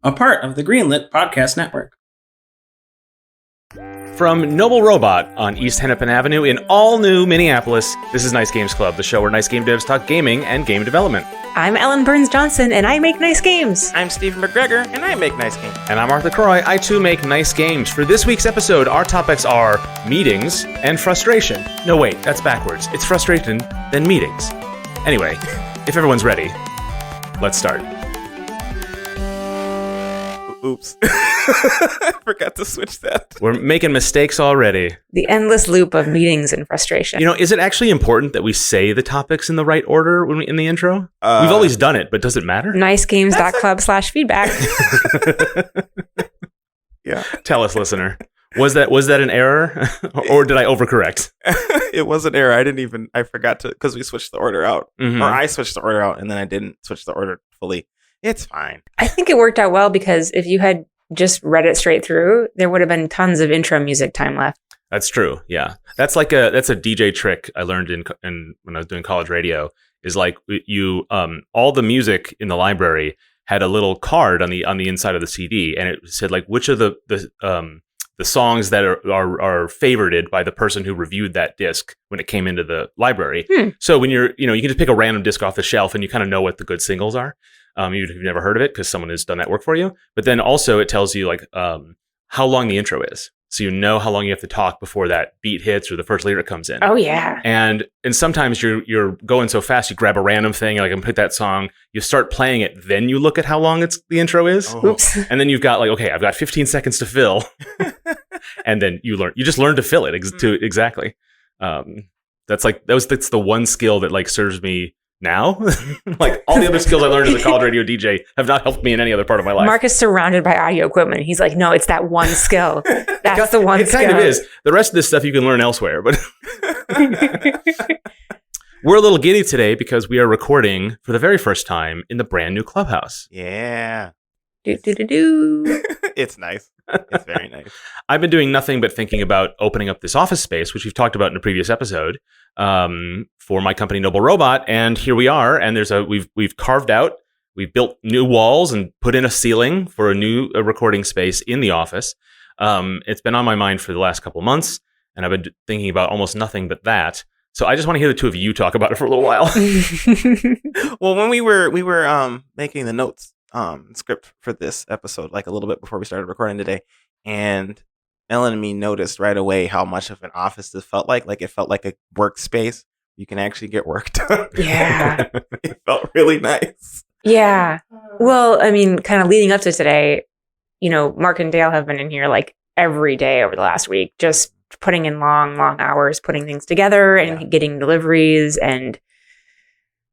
a part of the Greenlit Podcast Network. From Noble Robot on East Hennepin Avenue in all-new Minneapolis, this is Nice Games Club, the show where nice game devs talk gaming and game development. I'm Ellen Burns-Johnson, and I make nice games. I'm Stephen McGregor, and I make nice games. And I'm Arthur Croy. I, too, make nice games. For this week's episode, our topics are meetings and frustration. No, wait, that's backwards. It's frustration, then meetings. Anyway, if everyone's ready, let's start. Oops. I forgot to switch that. We're making mistakes already. The endless loop of meetings and frustration. You know, is it actually important that we say the topics in the right order when in the intro? We've always done it, but does it matter? Nicegames.club/feedback. Yeah. Tell us, listener. Was that an error? Or did I overcorrect? It was an error. I forgot to, because we switched the order out. Mm-hmm. Or I switched the order out, and then I didn't switch the order fully. It's fine. I think it worked out well because if you had just read it straight through, there would have been tons of intro music time left. That's true. Yeah, that's a DJ trick I learned in when I was doing college radio. Is like you all the music in the library had a little card on the inside of the CD, and it said like which of the songs that are favorited by the person who reviewed that disc when it came into the library. So when you can just pick a random disc off the shelf and you kind of know what the good singles are. Even if you've never heard of it because someone has done that work for you. But then also it tells you like how long the intro is. So you know how long you have to talk before that beat hits or the first lyric comes in. Oh, yeah. And sometimes you're going so fast, you grab a random thing, like I'm pick that song, you start playing it, then you look at how long the intro is. Oh. Oops. And then you've got like, okay, I've got 15 seconds to fill. And then you just learn to fill it exactly. That's the one skill that like serves me now. Like all the other skills I learned as a college radio DJ have not helped me in any other part of my life. Mark is surrounded by audio equipment. He's like, no, it's that one skill. That's the one skill. It kind of is. The rest of this stuff you can learn elsewhere, but we're a little giddy today because we are recording for the very first time in the brand new clubhouse. Yeah. Do. It's nice. It's very nice. I've been doing nothing but thinking about opening up this office space, which we've talked about in a previous episode, for my company Noble Robot, and here we are. And we've carved out, we've built new walls and put in a ceiling for a new recording space in the office. It's been on my mind for the last couple of months, and I've been thinking about almost nothing but that. So I just want to hear the two of you talk about it for a little while. Well, when we were making the notes script for this episode, like a little bit before we started recording today, and Ellen and me noticed right away how much of an office this felt like. Like it felt like a workspace. You can actually get work done. Yeah. It felt really nice. Yeah. Well, I mean, kind of leading up to today, Mark and Dale have been in here like every day over the last week, just putting in long hours, putting things together and getting deliveries and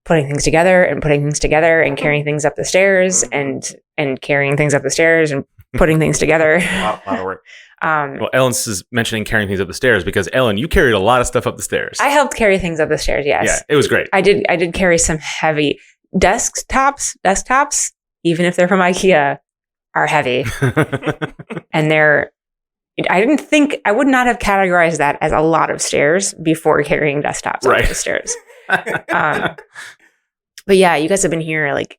putting things together and putting things together and carrying things up the stairs and carrying things up the stairs and putting things together. A lot of work. Well, Ellen's is mentioning carrying things up the stairs because Ellen, you carried a lot of stuff up the stairs. I helped carry things up the stairs. Yes. Yeah, it was great. I did carry some heavy desktops, even if they're from Ikea, are heavy. And I would not have categorized that as a lot of stairs before carrying desktops up the stairs. But yeah, you guys have been here like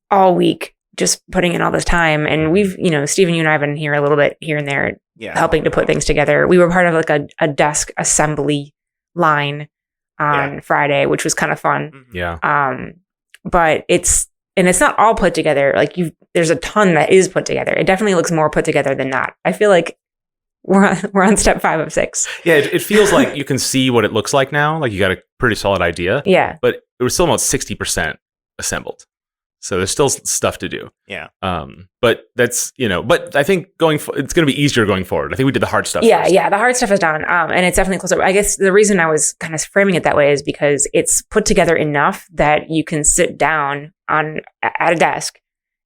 all week, just putting in all this time. And we've, Stephen, you and I have been here a little bit here and there, helping to put things together. We were part of like a desk assembly line on Friday, which was kind of fun. Yeah. But it's not all put together. Like there's a ton that is put together. It definitely looks more put together than not. I feel like we're on step 5 of 6. Yeah, it feels like you can see what it looks like now. Like you got a pretty solid idea. Yeah. But it was still about 60% assembled. So there's still stuff to do. Yeah. But that's, but I think it's going to be easier going forward. I think we did the hard stuff first. Yeah, the hard stuff is done. And it's definitely closer. I guess the reason I was kind of framing it that way is because it's put together enough that you can sit down at a desk,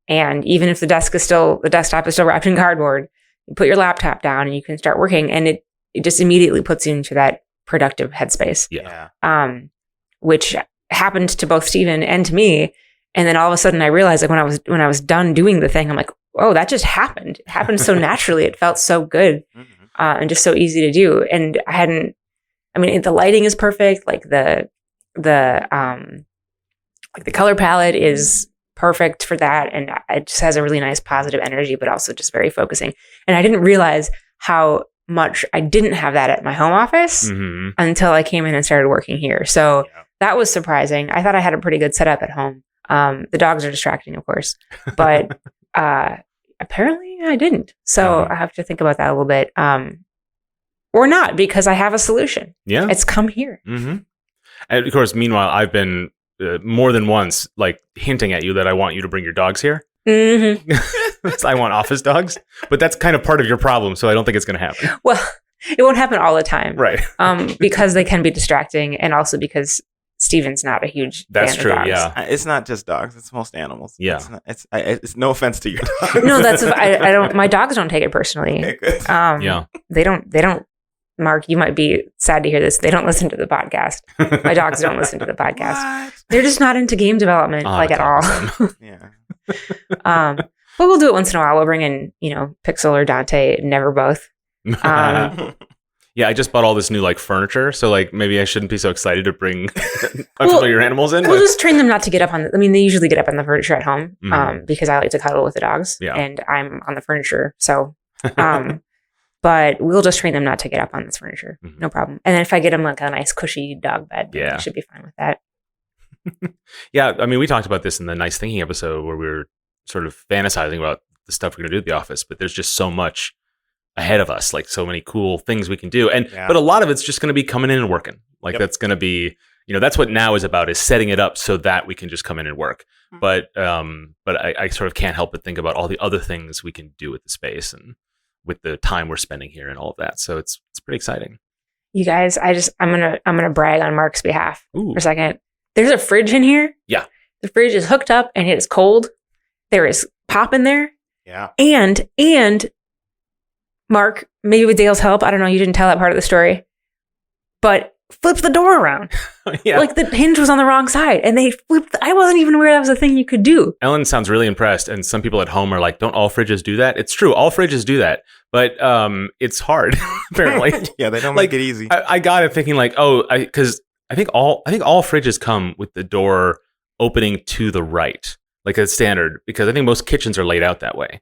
and even if the desktop is still wrapped in cardboard, you put your laptop down and you can start working, and it just immediately puts you into that productive headspace. Yeah. Which happened to both Stephen and to me. And then all of a sudden I realized, like when I was done doing the thing, I'm like, oh, that just happened. It happened so naturally. It felt so good, and just so easy to do. And the lighting is perfect. Like the color palette is perfect for that. And it just has a really nice positive energy, but also just very focusing. And I didn't realize how much I didn't have that at my home office until I came in and started working here. So that was surprising. I thought I had a pretty good setup at home. The dogs are distracting, of course, but apparently I didn't. So I have to think about that a little bit. Or not, because I have a solution. Yeah. It's come here. And of course, meanwhile, I've been more than once like hinting at you that I want you to bring your dogs here. I want office dogs, but that's kind of part of your problem. So I don't think it's going to happen. Well, it won't happen all the time. Right. Because they can be distracting, and also because Steven's not a huge That's fan true, of dogs. yeah. It's not just dogs; it's most animals. Yeah, it's no offense to your dog. No, that's I don't. My dogs don't take it personally. Okay, good. They don't. Mark, you might be sad to hear this. They don't listen to the podcast. My dogs don't listen to the podcast. What? They're just not into game development at all. Yeah. But we'll do it once in a while. We'll bring in, Pixel or Dante, never both. Yeah, I just bought all this new like furniture, so like maybe I shouldn't be so excited to bring a bunch of your animals in. We'll just train them not to get up on they usually get up on the furniture at home because I like to cuddle with the dogs and I'm on the furniture. So, but we'll just train them not to get up on this furniture. No problem. And then if I get them like a nice cushy dog bed, they should be fine with that. Yeah, I mean, we talked about this in the Nice Thinking episode where we were sort of fantasizing about the stuff we're going to do at the office, but there's just so much ahead of us, like so many cool things we can do. But a lot of it's just going to be coming in and working. Like that's going to be, that's what now is about, is setting it up so that we can just come in and work. But I sort of can't help but think about all the other things we can do with the space and with the time we're spending here and all of that. So it's pretty exciting. You guys, I'm gonna brag on Mark's behalf for a second. There's a fridge in here. Yeah. The fridge is hooked up and it is cold. There is pop in there. Yeah. And Mark, maybe with Dale's help, I don't know, you didn't tell that part of the story, but flipped the door around. Like the hinge was on the wrong side and they flipped. I wasn't even aware that was a thing you could do. Ellen sounds really impressed. And some people at home are like, don't all fridges do that? It's true. All fridges do that. But it's hard, apparently. Yeah, they don't make it easy. I got it thinking like, because I think all fridges come with the door opening to the right, like a standard, because I think most kitchens are laid out that way.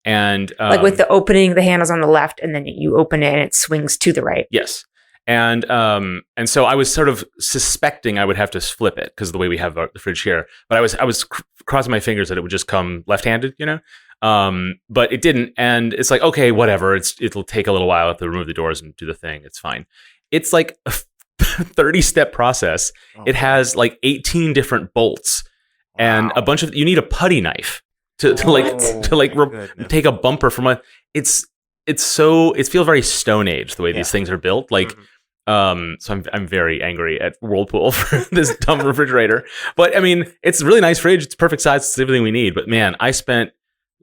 And like with the opening, the handle's on the left and then you open it and it swings to the right. Yes. And so I was sort of suspecting I would have to flip it because of the way we have the fridge here. But I was crossing my fingers that it would just come left-handed, but it didn't. And it's like, okay, whatever. It'll take a little while to remove the doors and do the thing. It's fine. It's like a 30-step process. It has like 18 different bolts and a bunch of. You need a putty knife to take a bumper from a. It feels very Stone Age the way these things are built. Like. So I'm very angry at Whirlpool for this dumb refrigerator. But I mean, it's a really nice fridge. It's perfect size. It's everything we need. But man, I spent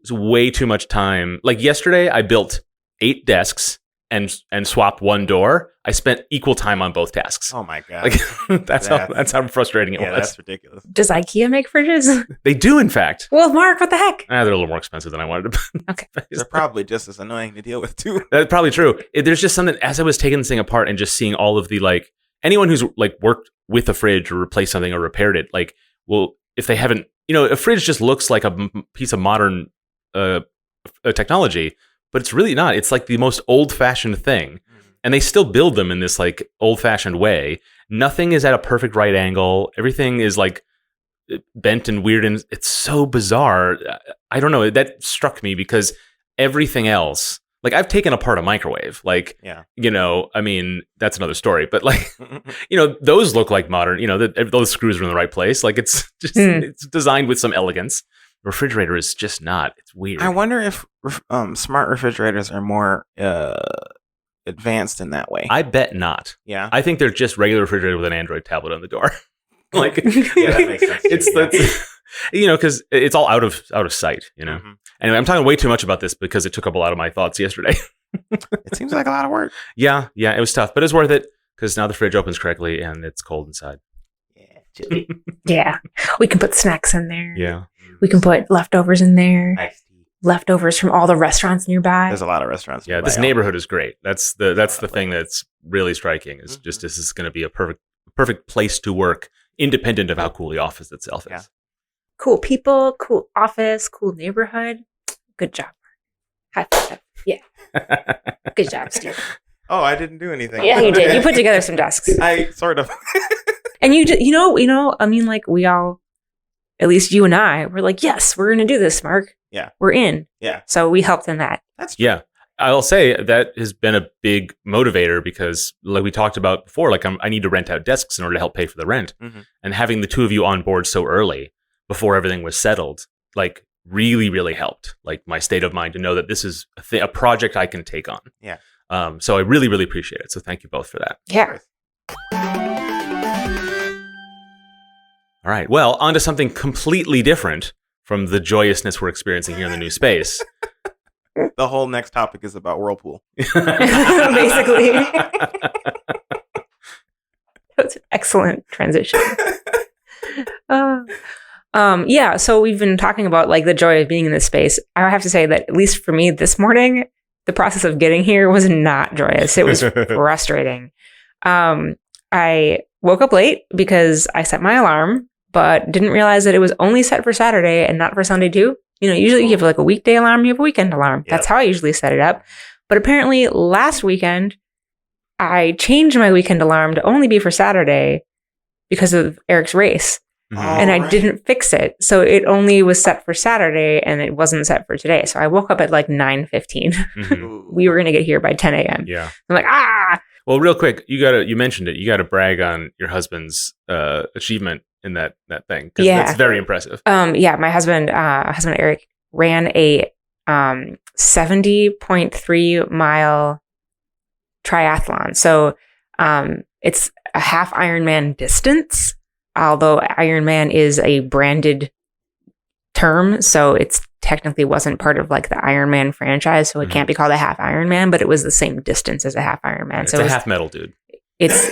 way too much time. Like yesterday, I built 8 desks and swapped one door. I spent equal time on both tasks. Oh my god! Like that's how frustrating it was. That's ridiculous. Does IKEA make fridges? They do, in fact. Well, Mark, what the heck? They're a little more expensive than I wanted to. Okay, they're probably just as annoying to deal with too. That's probably true. There's just something as I was taking this thing apart and just seeing all of the anyone who's worked with a fridge or replaced something or repaired it, if they haven't, a fridge just looks like a piece of modern technology, but it's really not. It's like the most old-fashioned thing. And they still build them in this old-fashioned way. Nothing is at a perfect right angle. Everything is bent and weird, and it's so bizarre. I don't know. That struck me because everything else, I've taken apart a microwave. I mean, that's another story. But those look like modern. Those screws are in the right place. It's just it's designed with some elegance. Refrigerator is just not. It's weird. I wonder if smart refrigerators are more advanced in that way. I bet not. Yeah. I think they're just regular refrigerator with an Android tablet on the door. Yeah, that makes sense. That's because it's all out of sight. Anyway, I'm talking way too much about this because it took up a lot of my thoughts yesterday. It seems like a lot of work. Yeah, it was tough, but it's worth it because now the fridge opens correctly and it's cold inside. Yeah, chilly. Yeah, we can put snacks in there. Yeah, we can put leftovers in there. Iced tea. Leftovers from all the restaurants nearby. There's a lot of restaurants. Yeah, this neighborhood is great. That's the thing that's really striking. Is just this is going to be a perfect place to work, independent of how cool the office itself is. cool people, cool office, cool neighborhood. Good job. High five. Yeah. Good job, Steve. Oh, I didn't do anything. Yeah, you did. You put together some desks. I sort of. And I mean, like we all, at least you and I, were like, yes, we're going to do this, Mark. Yeah. We're in. Yeah. So we helped in that. That's true. Yeah. I'll say that has been a big motivator because, like we talked about before, like I need to rent out desks in order to help pay for the rent. Mm-hmm. And having the two of you on board so early before everything was settled, like really, really helped. Like my state of mind to know that this is a project I can take on. Yeah. So I really, really appreciate it. So thank you both for that. Yeah. All right. Well, on to something completely different from the joyousness we're experiencing here in the new space. The whole next topic is about Whirlpool. Basically. That's an excellent transition. Yeah, so we've been talking about like the joy of being in this space. I have to say that at least for me this morning, the process of getting here was not joyous. It was frustrating. I woke up late because I set my alarm, but didn't realize that it was only set for Saturday and not for Sunday too. Usually you have like a weekday alarm, you have a weekend alarm. That's how I usually set it up. But apparently last weekend, I changed my weekend alarm to only be for Saturday because of Eric's race. And I didn't fix it. So it only was set for Saturday and it wasn't set for today. So I woke up at like 9:15. Mm-hmm. We were going to get here by 10 a.m. Yeah. I'm like, Well, real quick, you mentioned it. You got to brag on your husband's achievement in that thing. Because that's very impressive. Yeah, my husband Eric ran a 70.3 mile triathlon. So it's a half Ironman distance. Although Ironman is a branded term, so it's technically wasn't part of like the Ironman franchise, so it can't be called a half Ironman, but it was the same distance as a half Ironman. It's a half metal dude. It's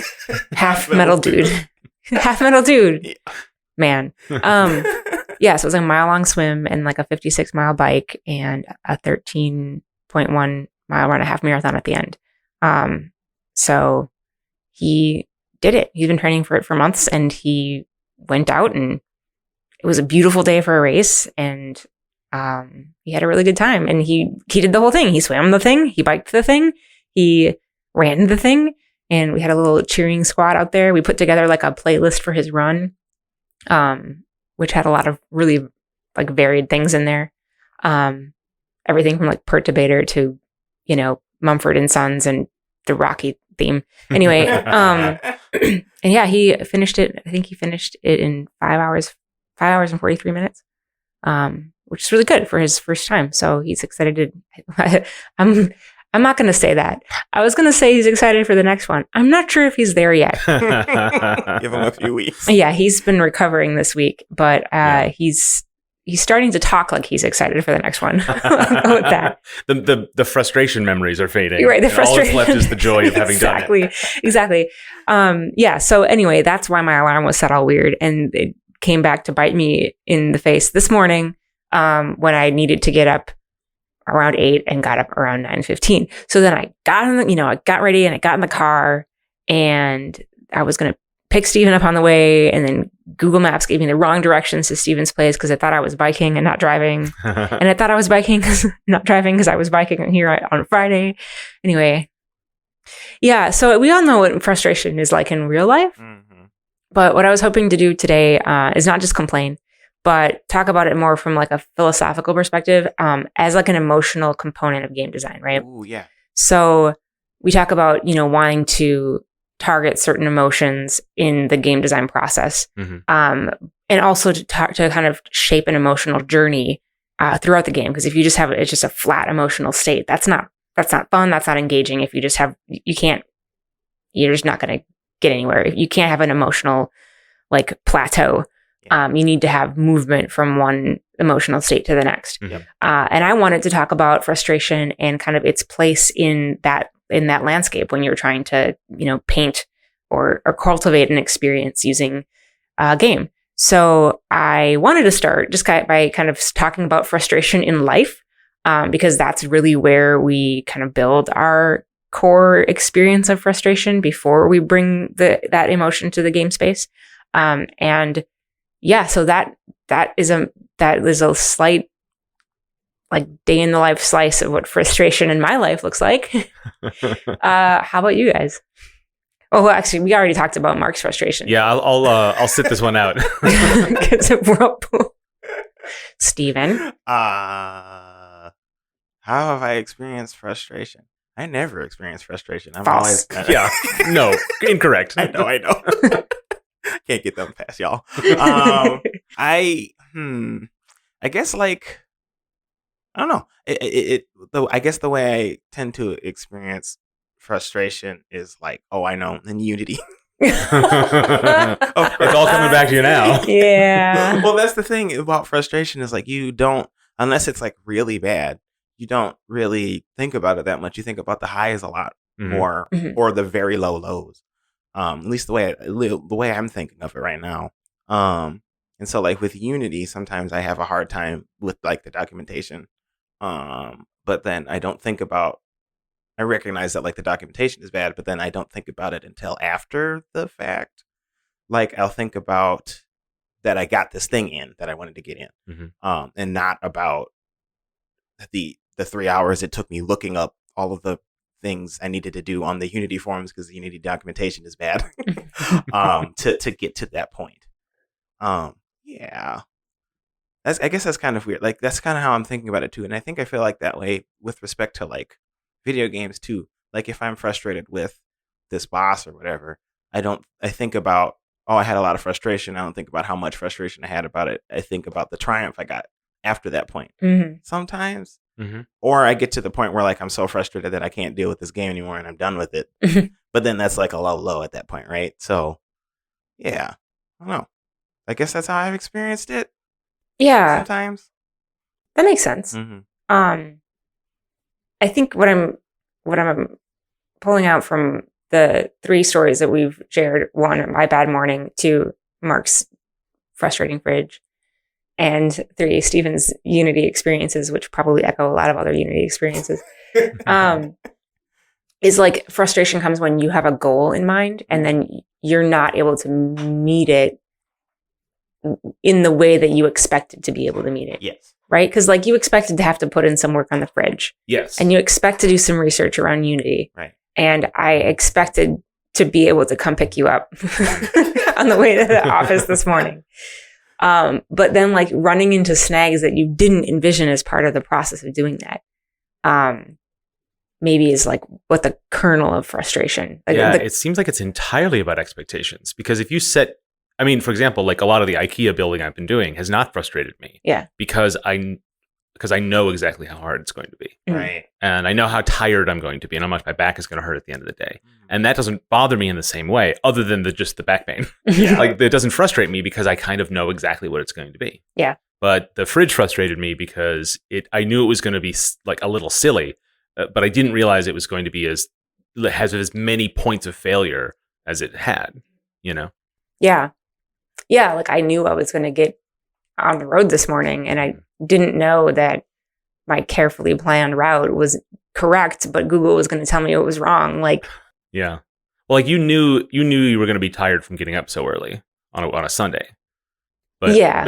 half metal dude. Half metal dude. Yeah. Man. Yeah, so it was like a mile-long swim and like a 56-mile bike and a 13.1 mile run, a half marathon at the end. So he did it. He's been training for it for months and he went out and it was a beautiful day for a race and he had a really good time and he did the whole thing. He swam the thing, he biked the thing, he ran the thing, and we had a little cheering squad out there. We put together like a playlist for his run, which had a lot of really like varied things in there. Everything from like Perturbator to, Mumford and Sons and the Rocky theme. Anyway, and yeah, he finished it. I think he finished it in 5 hours and 43 minutes, which is really good for his first time. So he's excited to, I'm not going to say that. I was going to say he's excited for the next one. I'm not sure if he's there yet. Give him a few weeks. Yeah, he's been recovering this week, but he's starting to talk like he's excited for the next one. I'll go with that. The frustration memories are fading. You're right. The frustration. All that's left is the joy of having done it. Exactly. Yeah. So anyway, that's why my alarm was set all weird, and it came back to bite me in the face this morning when I needed to get up around 8 and got up around 9:15. So then I got I got ready and I got in the car and I was going to pick Steven up on the way, and then Google Maps gave me the wrong directions to Steven's place because I thought I was biking and not driving. And I thought I was biking, not driving, because I was biking here on Friday. Anyway, yeah, so we all know what frustration is like in real life. Mm-hmm. But what I was hoping to do today is not just complain, but talk about it more from like a philosophical perspective as like an emotional component of game design, right? Ooh, yeah. So we talk about, wanting to target certain emotions in the game design process, and also to kind of shape an emotional journey throughout the game. Because if you just have it's just a flat emotional state, that's not fun. That's not engaging. If you just have, you're just not going to get anywhere. If you can't have an emotional like plateau, you need to have movement from one emotional state to the next. And I wanted to talk about frustration and kind of its place in that landscape when you're trying to, paint or cultivate an experience using a game. So I wanted to start just by kind of talking about frustration in life, because that's really where we kind of build our core experience of frustration before we bring that emotion to the game space. And yeah, so that that is a slight like day in the life slice of what frustration in my life looks like. How about you guys? Oh, well, actually, we already talked about Mark's frustration. Yeah, I'll sit this one out. Because of whirlpool. Steven? How have I experienced frustration? I never experienced frustration. I'm False. always Yeah, no, incorrect. I know. Can't get them past y'all. I guess like I don't know. I guess the way I tend to experience frustration is like, oh, I know, in Unity. It's all coming back to you now. Yeah. Well, that's the thing about frustration is like you don't, unless it's like really bad, you don't really think about it that much. You think about the highs a lot more, or the very low lows. At least the way I'm thinking of it right now. And so like with Unity, sometimes I have a hard time with like the documentation. But then I don't think about. I recognize that like the documentation is bad, but then I don't think about it until after the fact. Like I'll think about that I got this thing in that I wanted to get in, and not about the 3 hours it took me looking up all of the things I needed to do on the Unity forums because the Unity documentation is bad. To get to that point. Yeah. I guess that's kind of weird. Like that's kind of how I'm thinking about it too, and I think I feel like that way with respect to like video games too. Like if I'm frustrated with this boss or whatever, I think about, oh, I had a lot of frustration. I don't think about how much frustration I had about it. I think about the triumph I got after that point. Sometimes. Or I get to the point where like I'm so frustrated that I can't deal with this game anymore and I'm done with it. But then that's like a low at that point, right? So yeah. I don't know. I guess that's how I've experienced it. Yeah. Sometimes. That makes sense. I think what I'm pulling out from the 3 stories that we've shared, 1, my bad morning, 2, Mark's frustrating fridge, and 3, Steven's Unity experiences, which probably echo a lot of other Unity experiences, is like frustration comes when you have a goal in mind and then you're not able to meet it in the way that you expected to be able to meet it. Yes. Right? Because like you expected to have to put in some work on the fridge. Yes. And you expect to do some research around Unity. Right. And I expected to be able to come pick you up on the way to the office this morning. But then like running into snags that you didn't envision as part of the process of doing that, maybe is like what the kernel of frustration. Like it seems like it's entirely about expectations because if you set, I mean, for example, like a lot of the Ikea building I've been doing has not frustrated me. Yeah. Because I know exactly how hard it's going to be. Right. And I know how tired I'm going to be and how much my back is going to hurt at the end of the day. And that doesn't bother me in the same way, other than just the back pain. Yeah. Like it doesn't frustrate me because I kind of know exactly what it's going to be. Yeah. But the fridge frustrated me because I knew it was going to be like a little silly, but I didn't realize it was going to be has as many points of failure as it had, you know? Yeah. Yeah. Like I knew I was going to get on the road this morning and I didn't know that my carefully planned route was correct, but Google was going to tell me it was wrong. Like, yeah. Well, like you knew you were going to be tired from getting up so early on a Sunday. But yeah.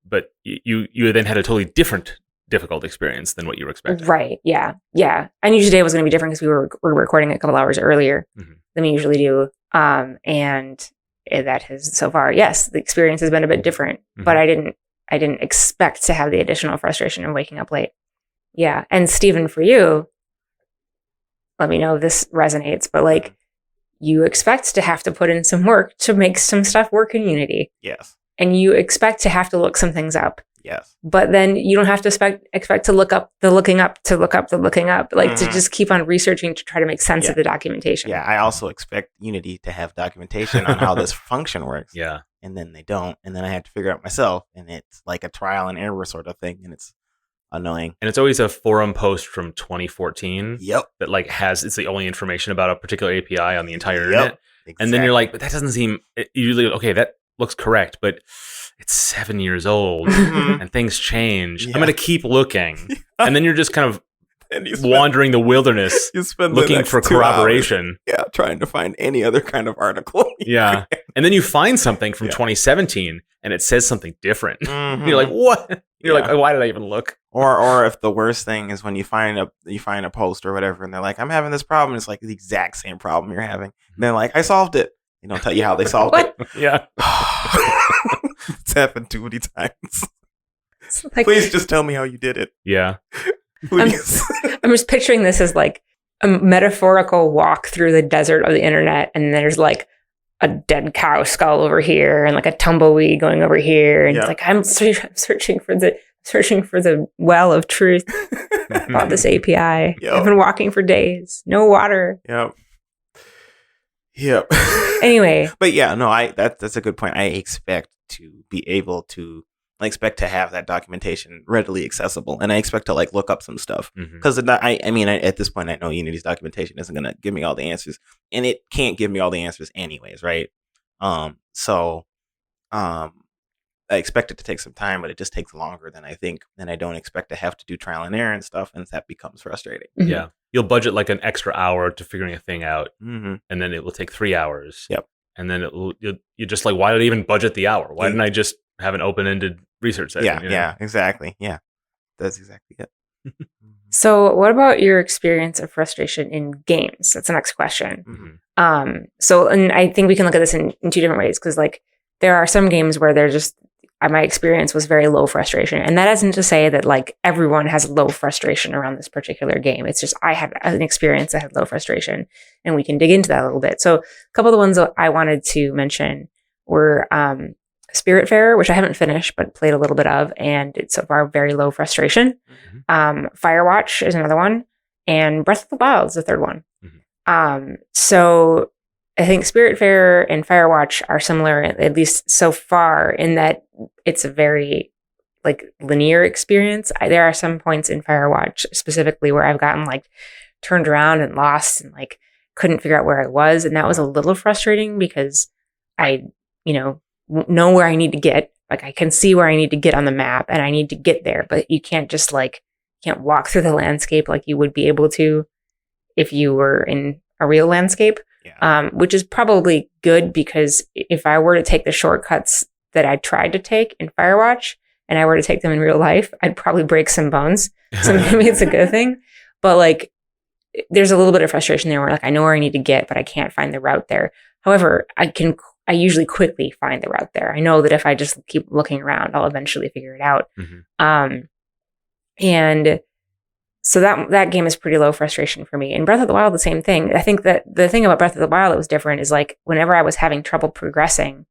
But you then had a totally difficult experience than what you were expecting. Right. Yeah. Yeah. I knew today was going to be different because we were recording a couple hours earlier than we usually do. And that has so far, yes, the experience has been a bit different, but I didn't expect to have the additional frustration of waking up late. Yeah. And Stephen, for you, let me know if this resonates, but like you expect to have to put in some work to make some stuff work in Unity. Yes. And you expect to have to look some things up. Yes. But then you don't have to expect to look up the looking up, like to just keep on researching to try to make sense of the documentation. Yeah. I also expect Unity to have documentation on how this function works. Yeah. And then they don't. And then I have to figure out myself. And it's like a trial and error sort of thing. And it's annoying. And it's always a forum post from 2014. Yep. That like it's the only information about a particular API on the entire internet. Exactly. And then you're like, but that doesn't seem usually okay. That looks correct, but it's 7 years old and things change. I'm going to keep looking. And then you're just kind of And wandering the wilderness, you spend looking for 2 hours, corroboration. trying to find any other kind of article. Yeah. And then you find something from 2017 and it says something different. Mhm. You're like, what? You're Yeah. like, oh, why did I even look? Or if the worst thing is when you find a post or whatever, and they're like, I'm having this problem. It's like the exact same problem you're having. And they're like, I solved it. They don't tell you how they solved it. Yeah. It's happened too many times. It's like, Please just tell me how you did it. Yeah. Please. I'm just picturing this as like a metaphorical walk through the desert of the internet, and there's like a dead cow skull over here, and like a tumbleweed going over here, and Yeah. it's like I'm searching for the well of truth about this API. Yep. I've been walking for days, no water. Yep. Anyway, But yeah, no, that's a good point. I expect to be able to. I expect to have that documentation readily accessible, and I expect to like look up some stuff because I mean, at this point, I know Unity's documentation isn't going to give me all the answers, and it can't give me all the answers anyways, right? So I expect it to take some time, but it just takes longer than I think, and I don't expect to have to do trial and error and stuff, and that becomes frustrating. Yeah. You'll budget like an extra hour to figuring a thing out, Mm-hmm. and then it will take 3 hours. Yep. And then you're just like, why did I even budget the hour? Why didn't I just have an open-ended research session? Yeah, you know? yeah, exactly. Yeah, that's exactly it. so what about your experience of frustration in games? That's the next question. Mhm. So, and I think we can look at this in two different ways, because like there are some games where they're just, my experience was very low frustration. And that isn't to say that like everyone has low frustration around this particular game. It's just, I had an experience that had low frustration, and we can dig into that a little bit. So a couple of the ones that I wanted to mention were, Spiritfarer, which I haven't finished, but played a little bit of, and it's so far very low frustration. Firewatch is another one, and Breath of the Wild is the third one. So I think Spiritfarer and Firewatch are similar, at least so far, in that it's a very like linear experience. There are some points in Firewatch specifically where I've gotten like turned around and lost and like couldn't figure out where I was, and that was a little frustrating because I, know where I need to get. Like I can see where I need to get on the map, and I need to get there, but you can't just can't walk through the landscape like you would be able to if you were in a real landscape. Yeah. Which is probably good, because if I were to take the shortcuts that I tried to take in Firewatch and I were to take them in real life, I'd probably break some bones. So maybe it's a good thing. But like, there's a little bit of frustration there where like I know where I need to get, but I can't find the route there. However, I usually quickly find the route there. I know that if I just keep looking around, I'll eventually figure it out. And so that game is pretty low frustration for me. In Breath of the Wild, the same thing. I think that the thing about Breath of the Wild that was different is like whenever I was having trouble progressing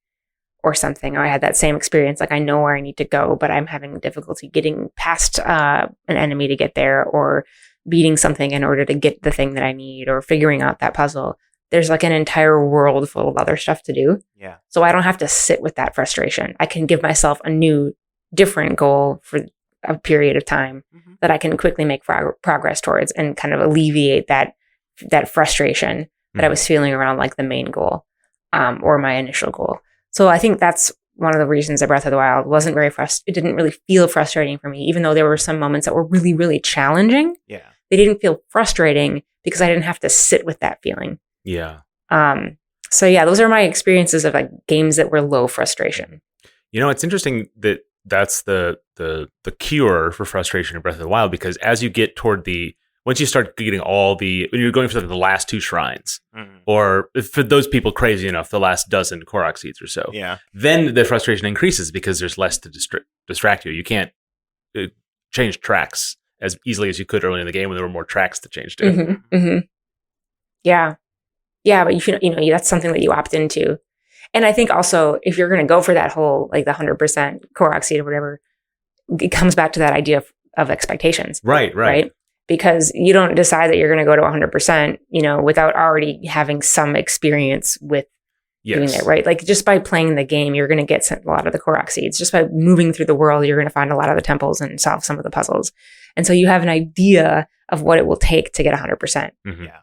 or something, or I had that same experience, like I know where I need to go, but I'm having difficulty getting past an enemy to get there, or beating something in order to get the thing that I need, or figuring out that puzzle. There's like an entire world full of other stuff to do. Yeah. So I don't have to sit with that frustration. I can give myself a new, different goal for a period of time that I can quickly make progress towards, and kind of alleviate that frustration that I was feeling around like the main goal, or my initial goal. So I think that's one of the reasons that Breath of the Wild wasn't very it didn't really feel frustrating for me, even though there were some moments that were really, really challenging. Yeah. They didn't feel frustrating because I didn't have to sit with that feeling. Yeah. So yeah, those are my experiences of like games that were low frustration. It's interesting that that's the cure for frustration in Breath of the Wild, because as you get toward once you start getting when you're going for the last 2 shrines, or for those people crazy enough, the last dozen Korok seeds or so, then the frustration increases because there's less to distract you. You can't change tracks as easily as you could early in the game when there were more tracks to change to. Yeah. Yeah, but that's something that you opt into. And I think also if you're going to go for that whole, like the 100% Korok seed or whatever, it comes back to that idea of expectations. Right. Because you don't decide that you're going to go to 100%, without already having some experience with doing it, right? Like just by playing the game, you're going to get a lot of the Korok seeds. Just by moving through the world, you're going to find a lot of the temples and solve some of the puzzles. And so you have an idea of what it will take to get 100%.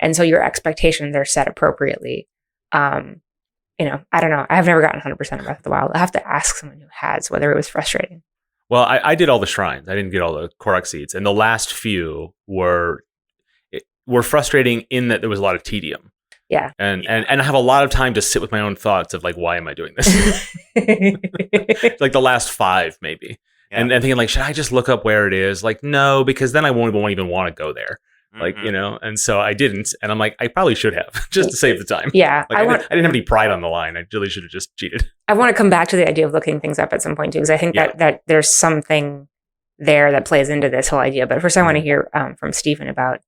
And so your expectations are set appropriately. I don't know. I have never gotten 100% of Breath of the Wild. I have to ask someone who has whether it was frustrating. Well, I did all the shrines. I didn't get all the Korok seeds, and the last few were frustrating in that there was a lot of tedium. Yeah. And I have a lot of time to sit with my own thoughts of like, why am I doing this? Like the last 5 maybe. Yeah. And thinking like, should I just look up where it is? Like, no, because then I won't even want to go there. Like, you know, and so I didn't. And I'm like, I probably should have just to save the time. Yeah. Like, I didn't have any pride on the line. I really should have just cheated. I want to come back to the idea of looking things up at some point too, because I think that there's something there that plays into this whole idea. But first I want to hear from Stephen about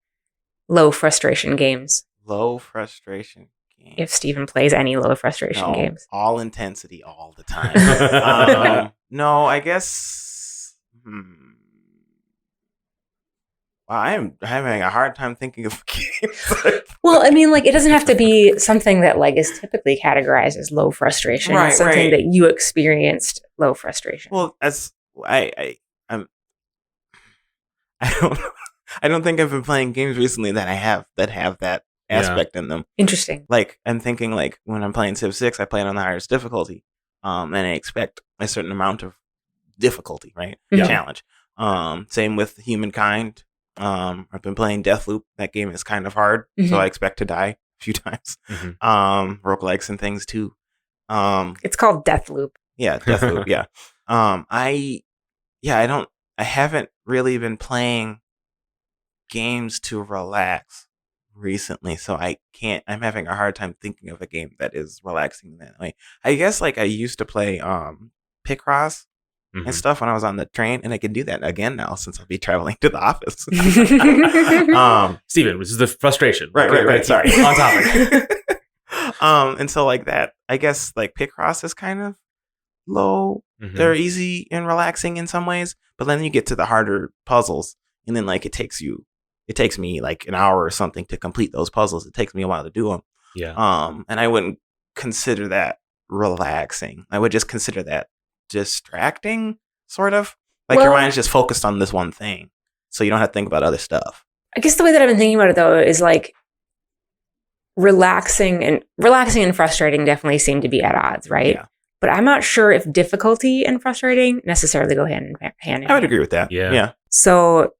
low frustration games. Low frustration games. If Stephen plays any low frustration games. All intensity all the time. No, I guess... Wow, I'm having a hard time thinking of games. Well, I mean, like, it doesn't have to be something that like is typically categorized as low frustration. Right, it's something that you experienced low frustration. Well, as I don't think I've been playing games recently that have that aspect in them. Interesting. Like, I'm thinking like when I'm playing Civ 6, I play it on the highest difficulty, and I expect a certain amount of difficulty, right? Yeah. Challenge. Same with Humankind. I've been playing Deathloop. That game is kind of hard, so I expect to die a few times. Roguelikes and things too. It's called Deathloop. Yeah, Deathloop. Yeah. I haven't really been playing games to relax recently, so I'm having a hard time thinking of a game that is relaxing that way. I guess like I used to play Picross and stuff when I was on the train, and I can do that again now since I'll be traveling to the office. Steven, this is the frustration. Right. Sorry. On topic. And so like that, I guess like Picross is kind of low. They're easy and relaxing in some ways, but then you get to the harder puzzles, and then like it takes me like an hour or something to complete those puzzles. It takes me a while to do them. Yeah. And I wouldn't consider that relaxing. I would just consider that distracting, sort of. Like your mind's just focused on this one thing, so you don't have to think about other stuff. I guess the way that I've been thinking about it though is like relaxing and frustrating definitely seem to be at odds, right? Yeah. But I'm not sure if difficulty and frustrating necessarily go hand in hand. I would agree with that. Yeah. So,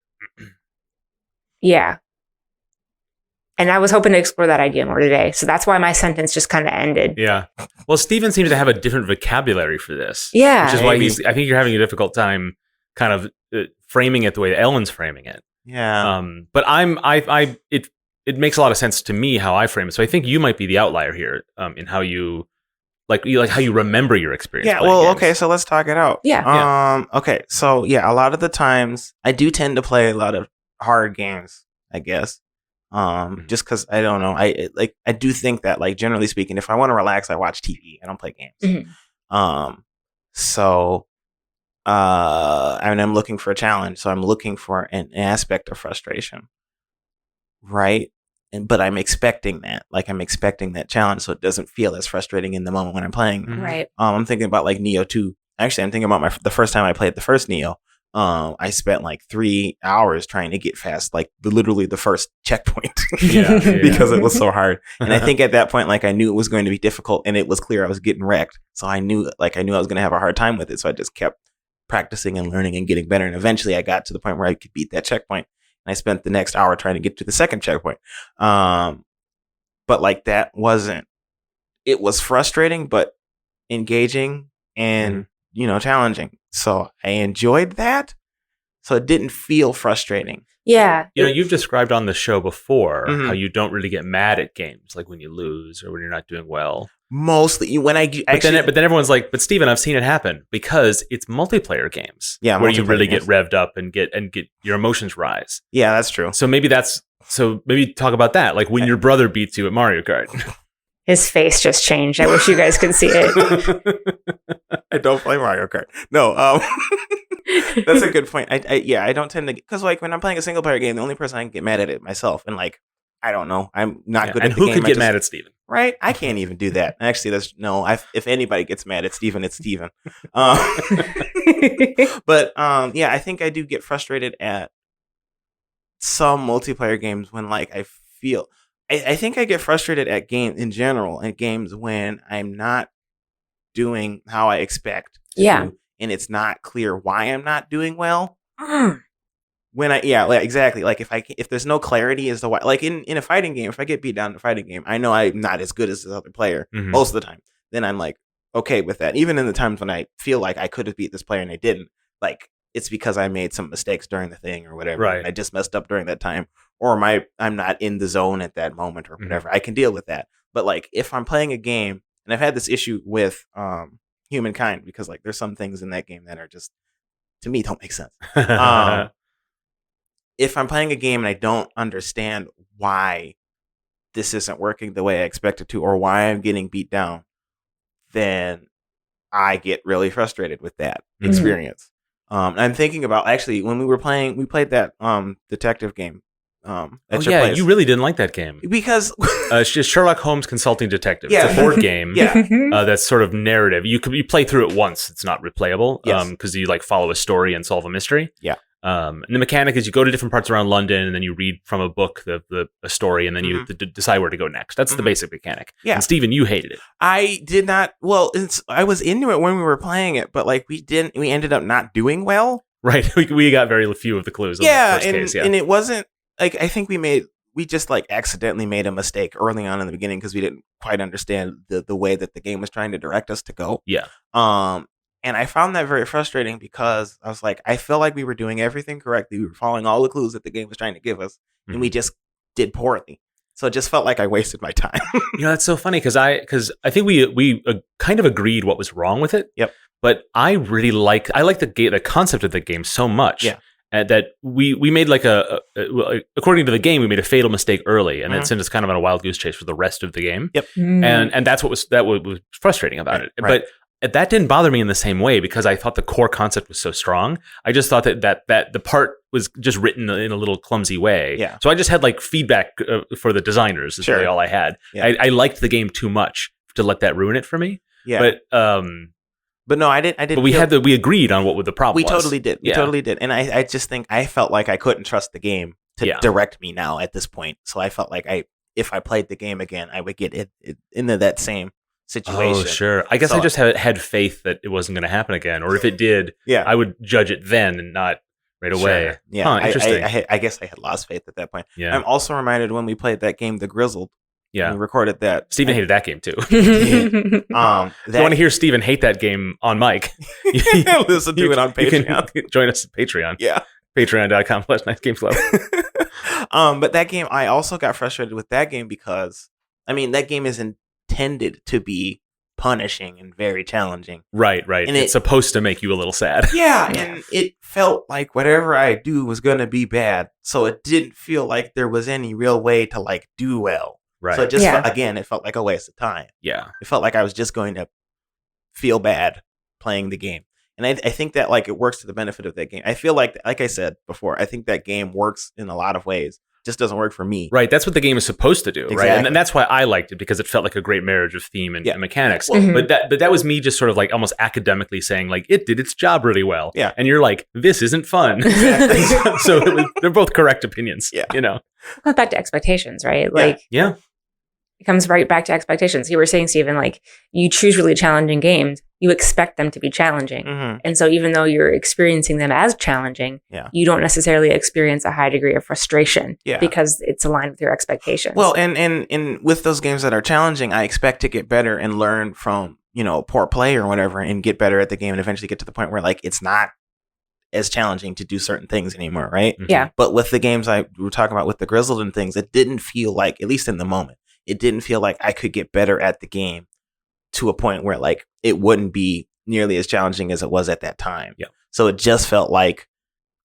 yeah. And I was hoping to explore that idea more today. So that's why my sentence just kind of ended. Yeah. Well, Steven seems to have a different vocabulary for this. Yeah. Which is why I think you're having a difficult time kind of framing it the way Ellen's framing it. Yeah. But it makes a lot of sense to me how I frame it. So I think you might be the outlier here in how you like how you remember your experience. Yeah. Well, games. Okay. So let's talk it out. Yeah. Okay. So yeah, a lot of the times I do tend to play a lot of hard games, I guess. Just because I don't know, I do think that like generally speaking, if I want to relax, I watch TV. I don't play games. So and I'm looking for a challenge, so I'm looking for an aspect of frustration, right? But I'm expecting that, challenge, so it doesn't feel as frustrating in the moment when I'm playing. Right. I'm thinking about like Neo 2. Actually, I'm thinking about the first time I played the first Neo. I spent like 3 hours trying to get past like literally the first checkpoint because it was so hard. And I think at that point, like I knew it was going to be difficult, and it was clear I was getting wrecked. So I knew I was going to have a hard time with it. So I just kept practicing and learning and getting better. And eventually I got to the point where I could beat that checkpoint. And I spent the next hour trying to get to the second checkpoint. But like it was frustrating, but engaging and, challenging. So I enjoyed that. So it didn't feel frustrating. Yeah. You've described on the show before how you don't really get mad at games, like when you lose or when you're not doing well. Mostly when but then everyone's like, but Steven, I've seen it happen because it's multiplayer games. Yeah, where you really get revved up and get your emotions rise. Yeah, that's true. So maybe talk about that. Like when your brother beats you at Mario Kart. His face just changed. I wish you guys could see it. I don't play Mario Kart. No, that's a good point. I don't tend to, because like when I'm playing a single player game, the only person I can get mad at it myself, and like I don't know, I'm not good at the game. And who could get mad at Steven? Right? I can't even do that. Actually, if anybody gets mad at Steven, it's Steven. But I think I do get frustrated at some multiplayer games when like I feel. I think I get frustrated at games in general, at games when I'm not doing how I expect to and it's not clear why I'm not doing well. Exactly. Like if there's no clarity as to why, like in a fighting game, if I get beat down in a fighting game, I know I'm not as good as the other player most of the time. Then I'm like, okay with that. Even in the times when I feel like I could have beat this player and I didn't, like it's because I made some mistakes during the thing or whatever. Right. And I just messed up during that time, or I'm not in the zone at that moment or whatever. I can deal with that. But like if I'm playing a game, and I've had this issue with Humankind, because like there's some things in that game that are just, to me, don't make sense. If I'm playing a game and I don't understand why this isn't working the way I expect it to, or why I'm getting beat down, then I get really frustrated with that experience. I'm thinking about, actually, when we played that detective game. At your place. You really didn't like that game. Because it's just Sherlock Holmes Consulting Detective. Yeah. It's a board game. Yeah. That's sort of narrative. You play through it once. It's not replayable. Yes. Because you like follow a story and solve a mystery. Yeah. And the mechanic is you go to different parts around London, and then you read from a book a story, and then you decide where to go next. That's the basic mechanic. Yeah. And Steven, you hated it. I did not. Well, I was into it when we were playing it, but like we ended up not doing well. Right. We got very few of the clues. In the first case. Yeah. And it wasn't like, I think we just like accidentally made a mistake early on in the beginning because we didn't quite understand the way that the game was trying to direct us to go. Yeah. And I found that very frustrating because I was like, I feel like we were doing everything correctly. We were following all the clues that the game was trying to give us, and we just did poorly. So it just felt like I wasted my time. That's so funny because I think we kind of agreed what was wrong with it. Yep. But I really like the concept of the game so much. Yeah. That we made like according to the game, we made a fatal mistake early, and it sent us kind of on a wild goose chase for the rest of the game. Yep. And that's what was frustrating about it. Right. But that didn't bother me in the same way because I thought the core concept was so strong. I just thought that the part was just written in a little clumsy way. Yeah. So I just had like feedback for the designers. Is really all I had. Yeah. I liked the game too much to let that ruin it for me. Yeah. But no, I didn't. But we agreed on what the problem was. We totally did. We totally did. And I just think I felt like I couldn't trust the game to direct me now at this point. So I felt like if I played the game again, I would get it into that same situation. Oh, sure. I guess I just had faith that it wasn't going to happen again. Or if it did, I would judge it then and not right away. Sure. Yeah. Interesting. I guess I had lost faith at that point. Yeah. I'm also reminded when we played that game, The Grizzled. Yeah. We recorded that. Steven hated that game too. If you want to hear Steven hate that game on mic, listen to it on Patreon. You can join us at Patreon. Yeah. Patreon.com/NiceGameClub. But that game, I also got frustrated with that game because, I mean, that game is intended to be punishing and very challenging. Right. And it's supposed to make you a little sad. Yeah, and it felt like whatever I do was going to be bad. So it didn't feel like there was any real way to like do well. Right. So it just it felt like a waste of time. Yeah. It felt like I was just going to feel bad playing the game. And I think that like it works to the benefit of that game. I feel like I said before, I think that game works in a lot of ways. Just doesn't work for me. Right. That's what the game is supposed to do. Exactly. Right. And that's why I liked it, because it felt like a great marriage of theme and mechanics. Well, but that was me just sort of like almost academically saying like it did its job really well. Yeah. And you're like, this isn't fun. Exactly. So they're both correct opinions. Yeah. It comes back to expectations, right? Like, yeah. It comes right back to expectations. You were saying, Stephen, like you choose really challenging games, you expect them to be challenging. Mm-hmm. And so even though you're experiencing them as challenging, you don't necessarily experience a high degree of frustration because it's aligned with your expectations. Well, and with those games that are challenging, I expect to get better and learn from, poor play or whatever and get better at the game and eventually get to the point where like it's not as challenging to do certain things anymore, right? Mm-hmm. Yeah. But with the games we were talking about with the Grizzled and things, it didn't feel like, at least in the moment, it didn't feel like I could get better at the game to a point where like it wouldn't be nearly as challenging as it was at that time. Yeah. So it just felt like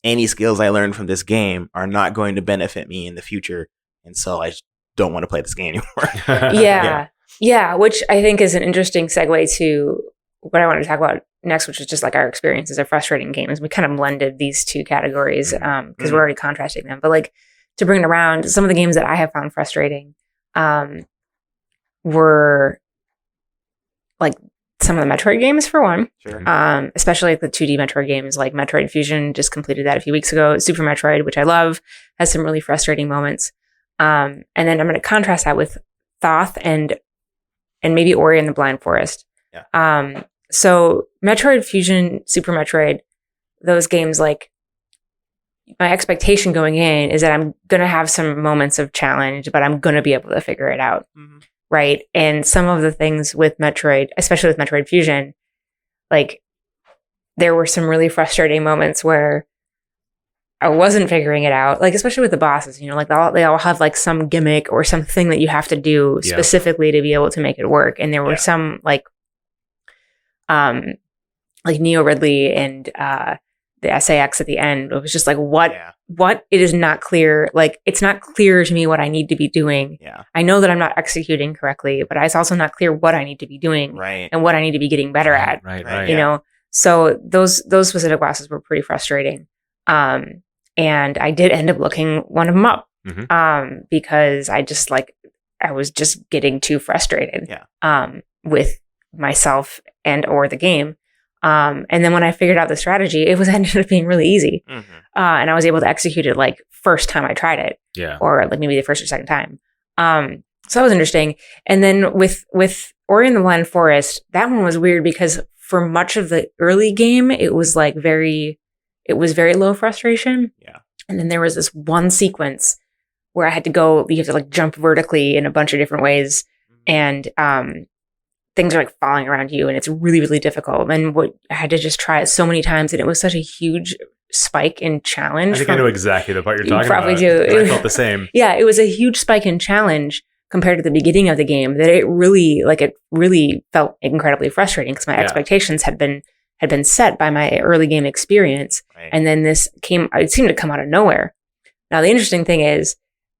any skills I learned from this game are not going to benefit me in the future. And so I don't want to play this game anymore. Yeah. Which I think is an interesting segue to what I want to talk about next, which is just like our experiences of frustrating games. We kind of blended these two categories because we're already contrasting them. But like to bring it around, some of the games that I have found frustrating were like some of the Metroid games for one, especially like the 2D Metroid games like Metroid Fusion. Just completed that a few weeks ago. Super Metroid, which I love, has some really frustrating moments. And then I'm going to contrast that with Thoth and maybe Ori and the Blind Forest. So Metroid Fusion, Super Metroid, those games, like, my expectation going in is that I'm going to have some moments of challenge, but I'm going to be able to figure it out. Mm-hmm. Right. And some of the things with Metroid, especially with Metroid Fusion, like, there were some really frustrating moments where I wasn't figuring it out, like, especially with the bosses, you know, like they all have like some gimmick or something that you have to do specifically to be able to make it work. And there were some like Neo Ridley and the SAX at the end. It was just like, what it is not clear. Like, it's not clear to me what I need to be doing. Yeah. I know that I'm not executing correctly, but it's also not clear what I need to be doing and what I need to be getting better at. Right. You know? So those specific bosses were pretty frustrating. And I did end up looking one of them up. Because I was just getting too frustrated with myself and or the game. And then when I figured out the strategy, it ended up being really easy. And I was able to execute it like first time I tried it. Yeah. Or like maybe the first or second time. So that was interesting. And then with Ori and the Blind Forest, that one was weird because for much of the early game, it was very low frustration. Yeah. And then there was this one sequence where I had to go, you have to like jump vertically in a bunch of different ways. And things are like falling around you and it's really, really difficult. And I had to just try it so many times and it was such a huge spike in challenge. I think I know exactly the part you're talking about. You probably do. I felt the same. Yeah, it was a huge spike in challenge compared to the beginning of the game that it really felt incredibly frustrating because my expectations had been set by my early game experience. Right. And then it seemed to come out of nowhere. Now, the interesting thing is,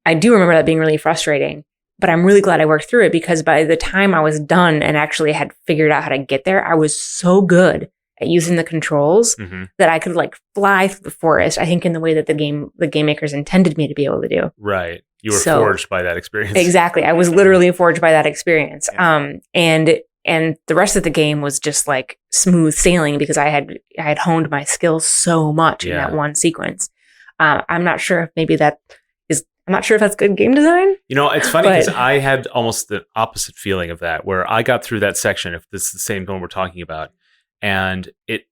I do remember that being really frustrating, but I'm really glad I worked through it because by the time I was done and actually had figured out how to get there, I was so good at using the controls that I could like fly through the forest, I think in the way that the game makers intended me to be able to do. Right. You were forged by that experience. Exactly. I was literally forged by that experience. Yeah. And the rest of the game was just like smooth sailing because I had honed my skills so much in that one sequence. I'm not sure if that's good game design. You know, it's funny because I had almost the opposite feeling of that, where I got through that section, if this is the same one we're talking about, and if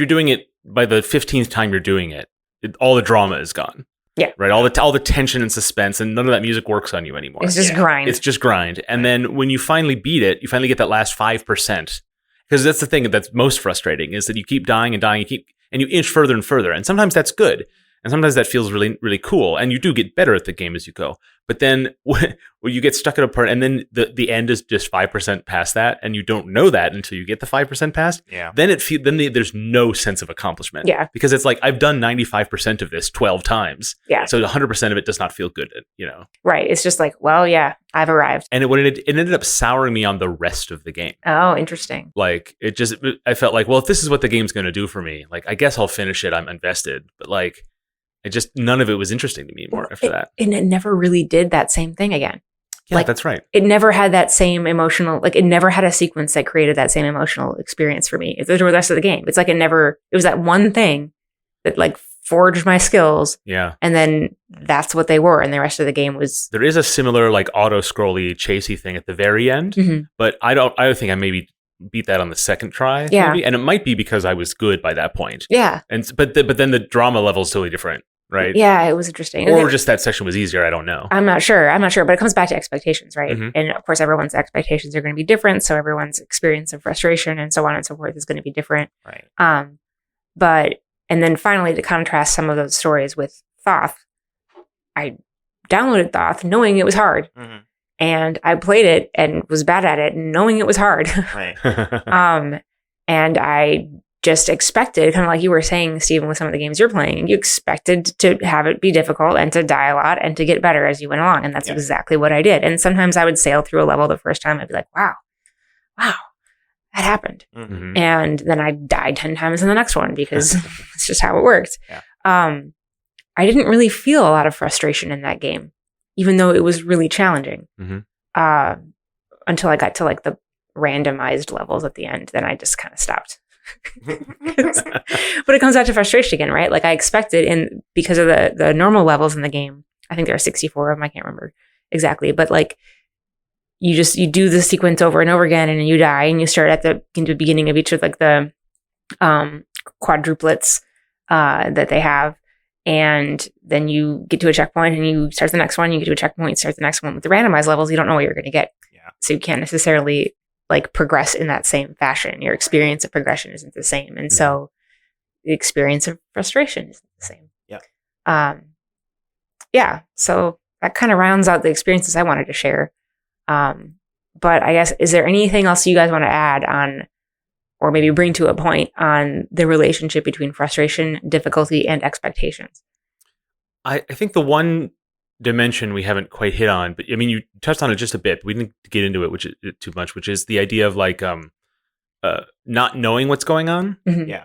you're doing it by the 15th time you're doing it, all the drama is gone. Yeah. Right. All the tension and suspense and none of that music works on you anymore. It's just grind. It's just grind. And then when you finally beat it, you finally get that last 5%. Because that's the thing that's most frustrating is that you keep dying and dying, and you inch further and further. And sometimes that's good. And sometimes that feels really, really cool. And you do get better at the game as you go. But then when you get stuck at a part and then the end is just 5% past that, and you don't know that until you get the 5% past, then there's no sense of accomplishment. Yeah. Because it's like, I've done 95% of this 12 times. Yeah. So 100% of it does not feel good, you know? Right. It's just like, well, yeah, I've arrived. And it ended up souring me on the rest of the game. Oh, interesting. Like, I felt like, well, if this is what the game's going to do for me, like, I guess I'll finish it. I'm invested. But like, none of it was interesting to me anymore after that. And it never really did that same thing again. Yeah, like, that's right. It never had that same emotional, like it never had a sequence that created that same emotional experience for me. The rest of the game. It's like it was that one thing that like forged my skills. Yeah. And then that's what they were. And the rest of the game was. There is a similar like auto-scrolly chasey thing at the very end, but I don't think I maybe beat that on the second try. Yeah. Maybe. And it might be because I was good by that point. Yeah. But then the drama level is totally different. Right. Yeah, it was interesting. Or just that section was easier. I don't know. I'm not sure, but it comes back to expectations, right? And of course, everyone's expectations are going to be different. So everyone's experience of frustration and so on and so forth is going to be different. Right. And then finally, to contrast some of those stories with Thoth, I downloaded Thoth knowing it was hard. And I played it and was bad at it knowing it was hard. Right. And I just expected, kind of like you were saying, Stephen, with some of the games you're playing, you expected to have it be difficult and to die a lot and to get better as you went along. And that's exactly what I did. And sometimes I would sail through a level the first time. I'd be like, wow, that happened. And then I died 10 times in the next one because it's just how it worked. Yeah. I didn't really feel a lot of frustration in that game, even though it was really challenging until I got to like the randomized levels at the end. Then I just kind of stopped. But it comes back to frustration again, right? Like I expected, and because of the normal levels in the game, I think there are 64 of them, I can't remember exactly, but like you do the sequence over and over again, and you die, and you start at the beginning of each of like the quadruplets that they have, and then you get to a checkpoint and you start the next one. You get to a checkpoint, start the next one. With the randomized levels, you don't know what you're going to get, so you can't necessarily like progress in that same fashion. Your experience of progression isn't the same, and so the experience of frustration isn't the same. So that kind of rounds out the experiences I wanted to share. But I guess, is there anything else you guys want to add on, or maybe bring to a point on the relationship between frustration, difficulty, and expectations? I think the one dimension we haven't quite hit on, but I mean, you touched on it just a bit. We didn't get into it too much, which is the idea of like not knowing what's going on,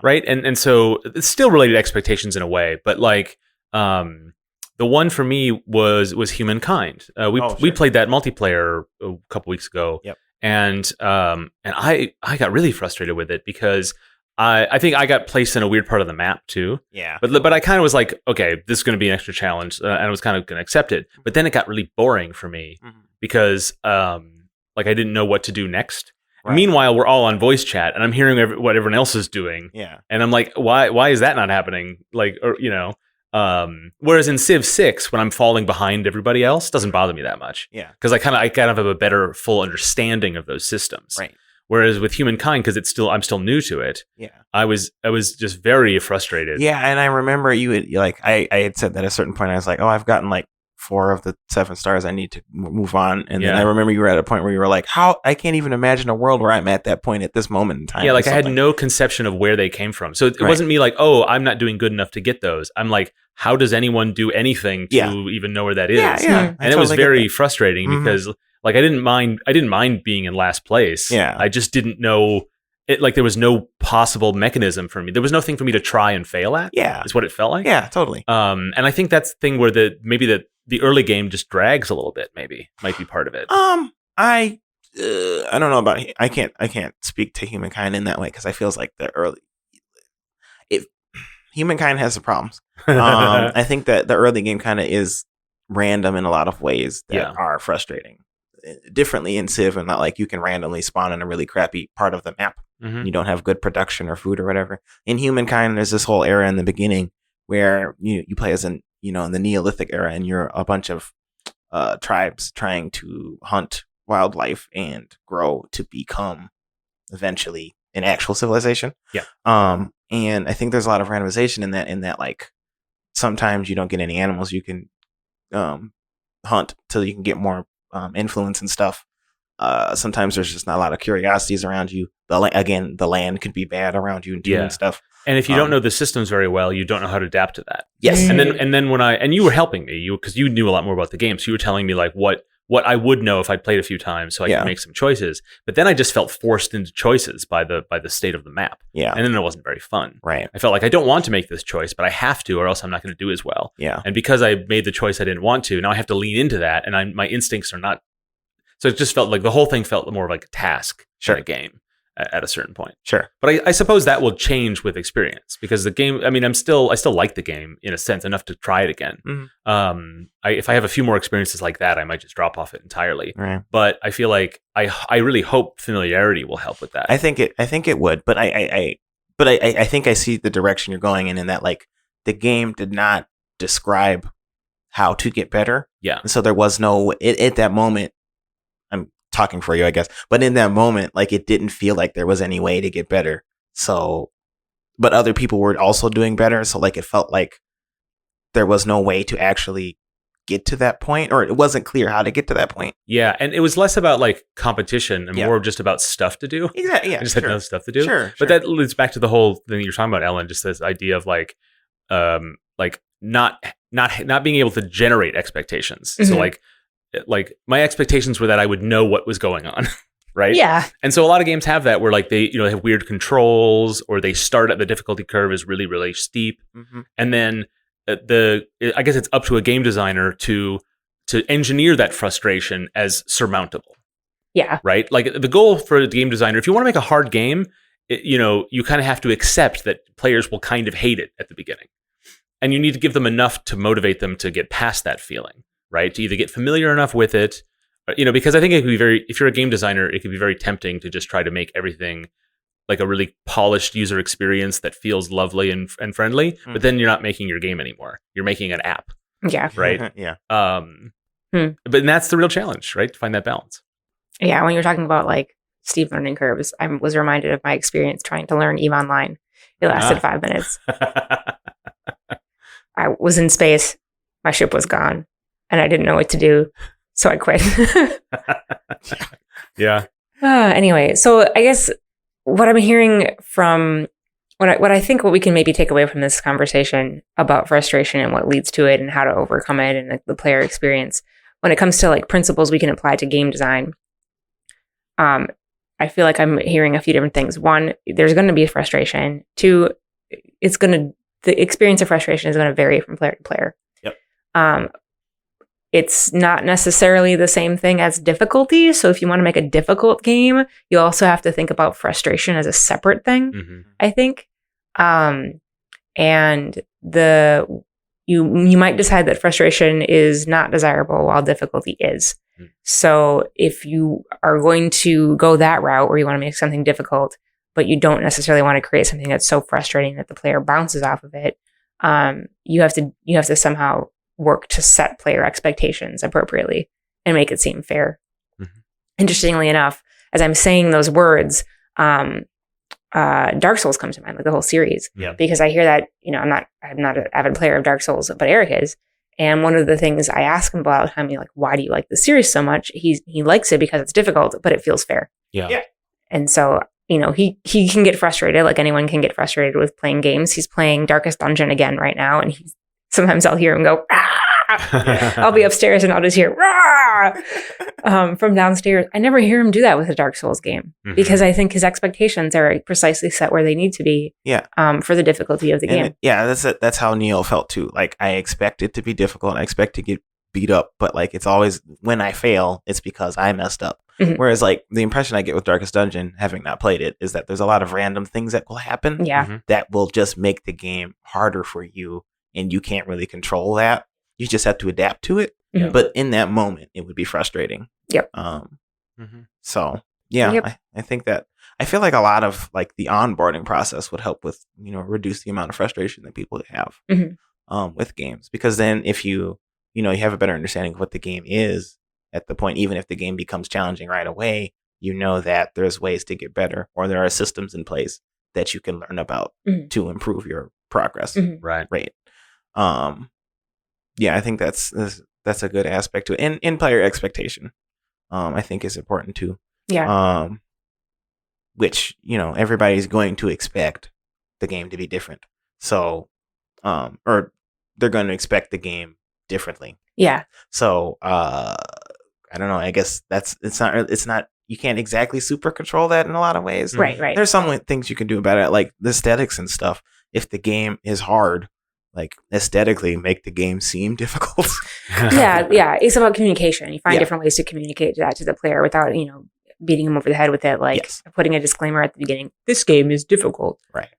right? And so it's still related to expectations in a way, but like the one for me was Humankind. We played that multiplayer a couple weeks ago, and I got really frustrated with it because I think I got placed in a weird part of the map too. But I kind of was like, okay, this is going to be an extra challenge, and I was kind of going to accept it. But then it got really boring for me because like I didn't know what to do next. Right. Meanwhile, we're all on voice chat, and I'm hearing what everyone else is doing. And I'm like, why is that not happening? Like, or whereas in Civ 6, when I'm falling behind everybody else, doesn't bother me that much. Because I kind of have a better full understanding of those systems. Right. Whereas with Humankind, because I'm still new to it. I was just very frustrated. And I remember I had said that at a certain point. I was like, oh, I've gotten like 4 of the 7 stars. I need to move on. And then I remember you were at a point where you were like, I can't even imagine a world where I'm at that point at this moment in time. Yeah, like I had no conception of where they came from. So it wasn't me like, oh, I'm not doing good enough to get those. I'm like, how does anyone do anything to even know where that is? And it was very frustrating because like I didn't mind being in last place. I just didn't know it. Like there was no possible mechanism for me. There was nothing for me to try and fail at. Is what it felt like. Totally. And I think that's the thing where the early game just drags a little bit. Maybe might be part of it. I don't know about. I can't speak to Humankind in that way because I feels like Humankind has some problems. I think that the early game kind of is random in a lot of ways that are frustrating. Differently in Civ, and not like you can randomly spawn in a really crappy part of the map. You don't have good production or food or whatever. In Humankind, there's this whole era in the beginning where you play as in the Neolithic era, and you're a bunch of tribes trying to hunt wildlife and grow to become eventually an actual civilization. And I think there's a lot of randomization in that like sometimes you don't get any animals you can hunt till you can get more influence and stuff. Sometimes there's just not a lot of curiosities around you. The land could be bad around you and doing stuff. And if you don't know the systems very well, you don't know how to adapt to that. Yes. And then when you were helping me, because you knew a lot more about the game, so you were telling me like what I would know if I played a few times, so I could make some choices. But then I just felt forced into choices by the state of the map. And then it wasn't very fun. Right. I felt like I don't want to make this choice, but I have to, or else I'm not going to do as well. And because I made the choice I didn't want to, now I have to lean into that, and my instincts are not. So it just felt like the whole thing felt more like a task than a game at a certain point. But I suppose that will change with experience because the game. I mean, I still like the game in a sense enough to try it again. If I have a few more experiences like that, I might just drop off it entirely. Right. But I feel like I really hope familiarity will help with that. I think it would, but I think I see the direction you're going in that like the game did not describe how to get better. And so there was no at that moment. I'm talking for you, I guess. But in that moment, like it didn't feel like there was any way to get better. So, but other people were also doing better. So like it felt like there was no way to actually get to that point, or it wasn't clear how to get to that point. And it was less about like competition and more just about stuff to do. Exactly. I just had no stuff to do. But that leads back to the whole thing you're talking about, Ellen, just this idea of like not being able to generate expectations. So like my expectations were that I would know what was going on, right? And so a lot of games have that where like they have weird controls, or they start at the difficulty curve is really, really steep. And then I guess it's up to a game designer to engineer that frustration as surmountable. Right? Like the goal for the game designer, if you want to make a hard game, you kind of have to accept that players will kind of hate it at the beginning. And you need to give them enough to motivate them to get past that feeling. Right, to either get familiar enough with it, Because I think it could be if you're a game designer, it could be very tempting to just try to make everything like a really polished user experience that feels lovely and friendly, but then you're not making your game anymore. You're making an app. Yeah. Right. Yeah. But that's the real challenge, right? To find that balance. Yeah. When you're talking about like steep learning curves, I was reminded of my experience trying to learn EVE Online. It lasted 5 minutes. I was in space. My ship was gone and I didn't know what to do. So I quit. Yeah. Anyway, so I guess what I'm hearing from what I think what we can maybe take away from this conversation about frustration and what leads to it and how to overcome it and the player experience when it comes to like principles we can apply to game design. I feel like I'm hearing a few different things. One, there's going to be frustration. Two, the experience of frustration is going to vary from player to player. Yep. It's not necessarily the same thing as difficulty. So if you want to make a difficult game, you also have to think about frustration as a separate thing, I think. And you might decide that frustration is not desirable while difficulty is. So if you are going to go that route where you want to make something difficult, but you don't necessarily want to create something that's so frustrating that the player bounces off of it, you have to somehow work to set player expectations appropriately and make it seem fair. Interestingly enough, as I'm saying those words, Dark Souls comes to mind, like the whole series, because I hear that, I'm not an avid player of Dark Souls, but Eric is. And one of the things I ask him about all the time, like, why do you like the series so much? He likes it because it's difficult, but it feels fair. Yeah. And so, he can get frustrated, like anyone can get frustrated with playing games. He's playing Darkest Dungeon again right now, and sometimes I'll hear him go, I'll be upstairs and I'll just hear from downstairs. I never hear him do that with a Dark Souls game because I think his expectations are precisely set where they need to be for the difficulty of the game. That's how Neo felt too. Like, I expect it to be difficult. I expect to get beat up, but like, it's always when I fail, it's because I messed up. Whereas like the impression I get with Darkest Dungeon, having not played it, is that there's a lot of random things that will happen that will just make the game harder for you, and you can't really control that. You just have to adapt to it. But in that moment, it would be frustrating. So I think that I feel like a lot of like the onboarding process would help with, reduce the amount of frustration that people have with games, because then if you have a better understanding of what the game is at the point, even if the game becomes challenging right away, that there's ways to get better, or there are systems in place that you can learn about to improve your progress rate. I think that's a good aspect to it. And in player expectation, I think is important too. Which, everybody's going to expect the game to be different. So, or they're going to expect the game differently. So, I don't know. I guess it's not, you can't exactly super control that in a lot of ways. Right. There's some things you can do about it, like the aesthetics and stuff. If the game is hard, like aesthetically make the game seem difficult. It's about communication. You find different ways to communicate that to the player without, beating them over the head with it, like putting a disclaimer at the beginning. This game is difficult. Right.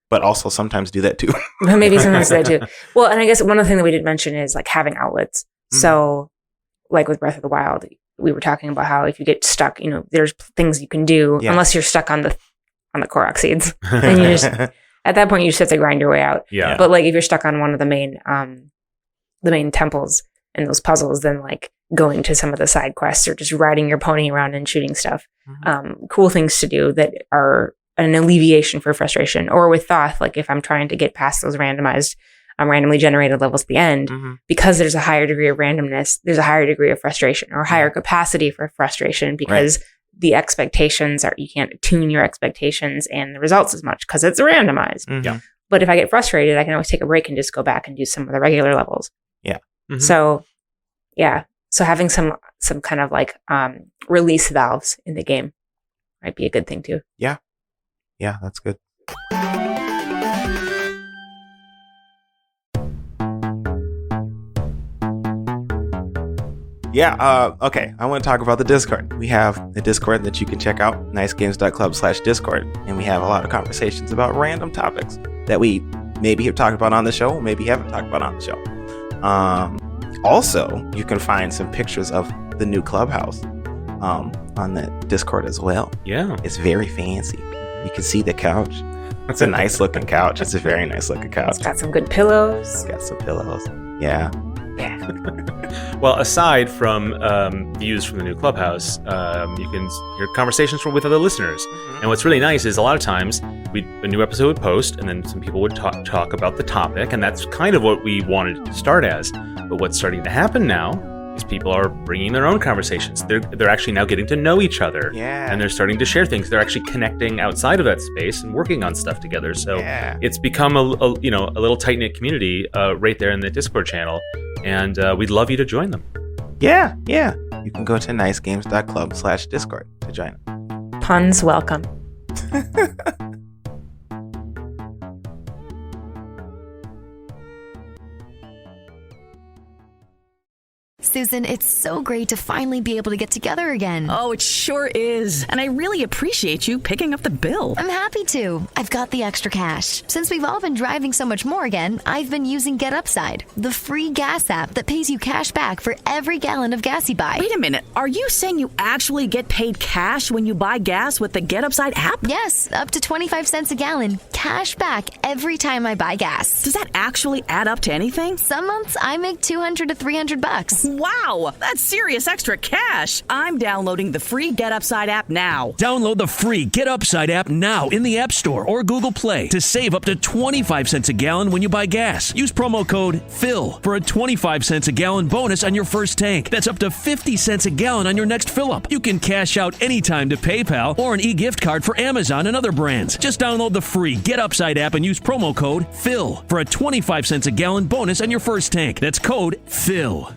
But also sometimes do that too. Maybe sometimes do that too. Well, and I guess one of the things that we did mention is like having outlets. So like with Breath of the Wild, we were talking about how if you get stuck, there's things you can do unless you're stuck on the Korok seeds. And you just at that point you just have to grind your way out. But like if you're stuck on one of the main temples and those puzzles, then like going to some of the side quests or just riding your pony around and shooting stuff. Cool things to do that are an alleviation for frustration. Or with Thoth, like if I'm trying to get past those randomly generated levels at the end, because there's a higher degree of randomness, there's a higher degree of frustration or higher capacity for frustration because the expectations you can't tune your expectations and the results as much because it's randomized. But if I get frustrated, I can always take a break and just go back and do some of the regular levels. So having some kind of like release valves in the game might be a good thing too. Yeah, that's good. Okay. I want to talk about the Discord. We have a Discord that you can check out, nicegames.club/Discord. And we have a lot of conversations about random topics that we maybe have talked about on the show, maybe haven't talked about on the show. Also, you can find some pictures of the new Clubhouse on the Discord as well. Yeah. It's very fancy. You can see the couch. It's a nice looking couch. It's a very nice looking couch. It's got some good pillows. It's got some pillows. Yeah. Yeah. Well, aside from views from the new Clubhouse, you can hear conversations with other listeners. And what's really nice is a lot of times a new episode would post, and then some people would talk about the topic, and that's kind of what we wanted to start as. But what's starting to happen now is people are bringing their own conversations. They're actually now getting to know each other, and they're starting to share things. They're actually connecting outside of that space and working on stuff together. So it's become a little tight knit community right there in the Discord channel, and we'd love you to join them. Yeah. You can go to nicegames.club/Discord to join. Puns welcome. Susan, it's so great to finally be able to get together again. Oh, it sure is. And I really appreciate you picking up the bill. I'm happy to. I've got the extra cash. Since we've all been driving so much more again, I've been using Get Upside, the free gas app that pays you cash back for every gallon of gas you buy. Wait a minute. Are you saying you actually get paid cash when you buy gas with the Get Upside app? Yes, up to 25 cents a gallon. Cash back every time I buy gas. Does that actually add up to anything? Some months I make $200 to $300. Wow, that's serious extra cash. I'm downloading the free Get Upside app now. Download the free Get Upside app now in the App Store or Google Play to save up to 25 cents a gallon when you buy gas. Use promo code PHIL for a 25 cents a gallon bonus on your first tank. That's up to 50 cents a gallon on your next fill-up. You can cash out anytime to PayPal or an e-gift card for Amazon and other brands. Just download the free Get Upside app and use promo code PHIL for a 25 cents a gallon bonus on your first tank. That's code PHIL.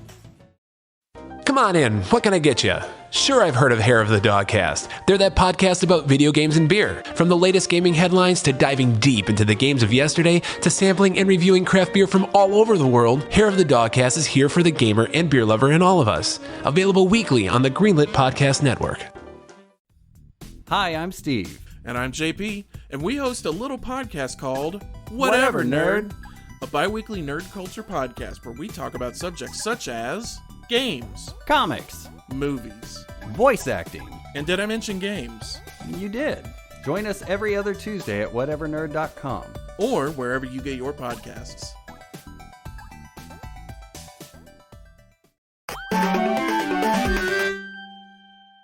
Come on in. What can I get you? Sure, I've heard of Hair of the Dogcast. They're that podcast about video games and beer. From the latest gaming headlines to diving deep into the games of yesterday to sampling and reviewing craft beer from all over the world, Hair of the Dogcast is here for the gamer and beer lover in all of us. Available weekly on the Greenlit Podcast Network. Hi, I'm Steve. And I'm JP, and we host a little podcast called Whatever, Nerd, a bi-weekly nerd culture podcast where we talk about subjects such as games, Comics, movies, voice acting. and did I mention games? You did. Join us every other Tuesday at whatevernerd.com. Or wherever you get your podcasts.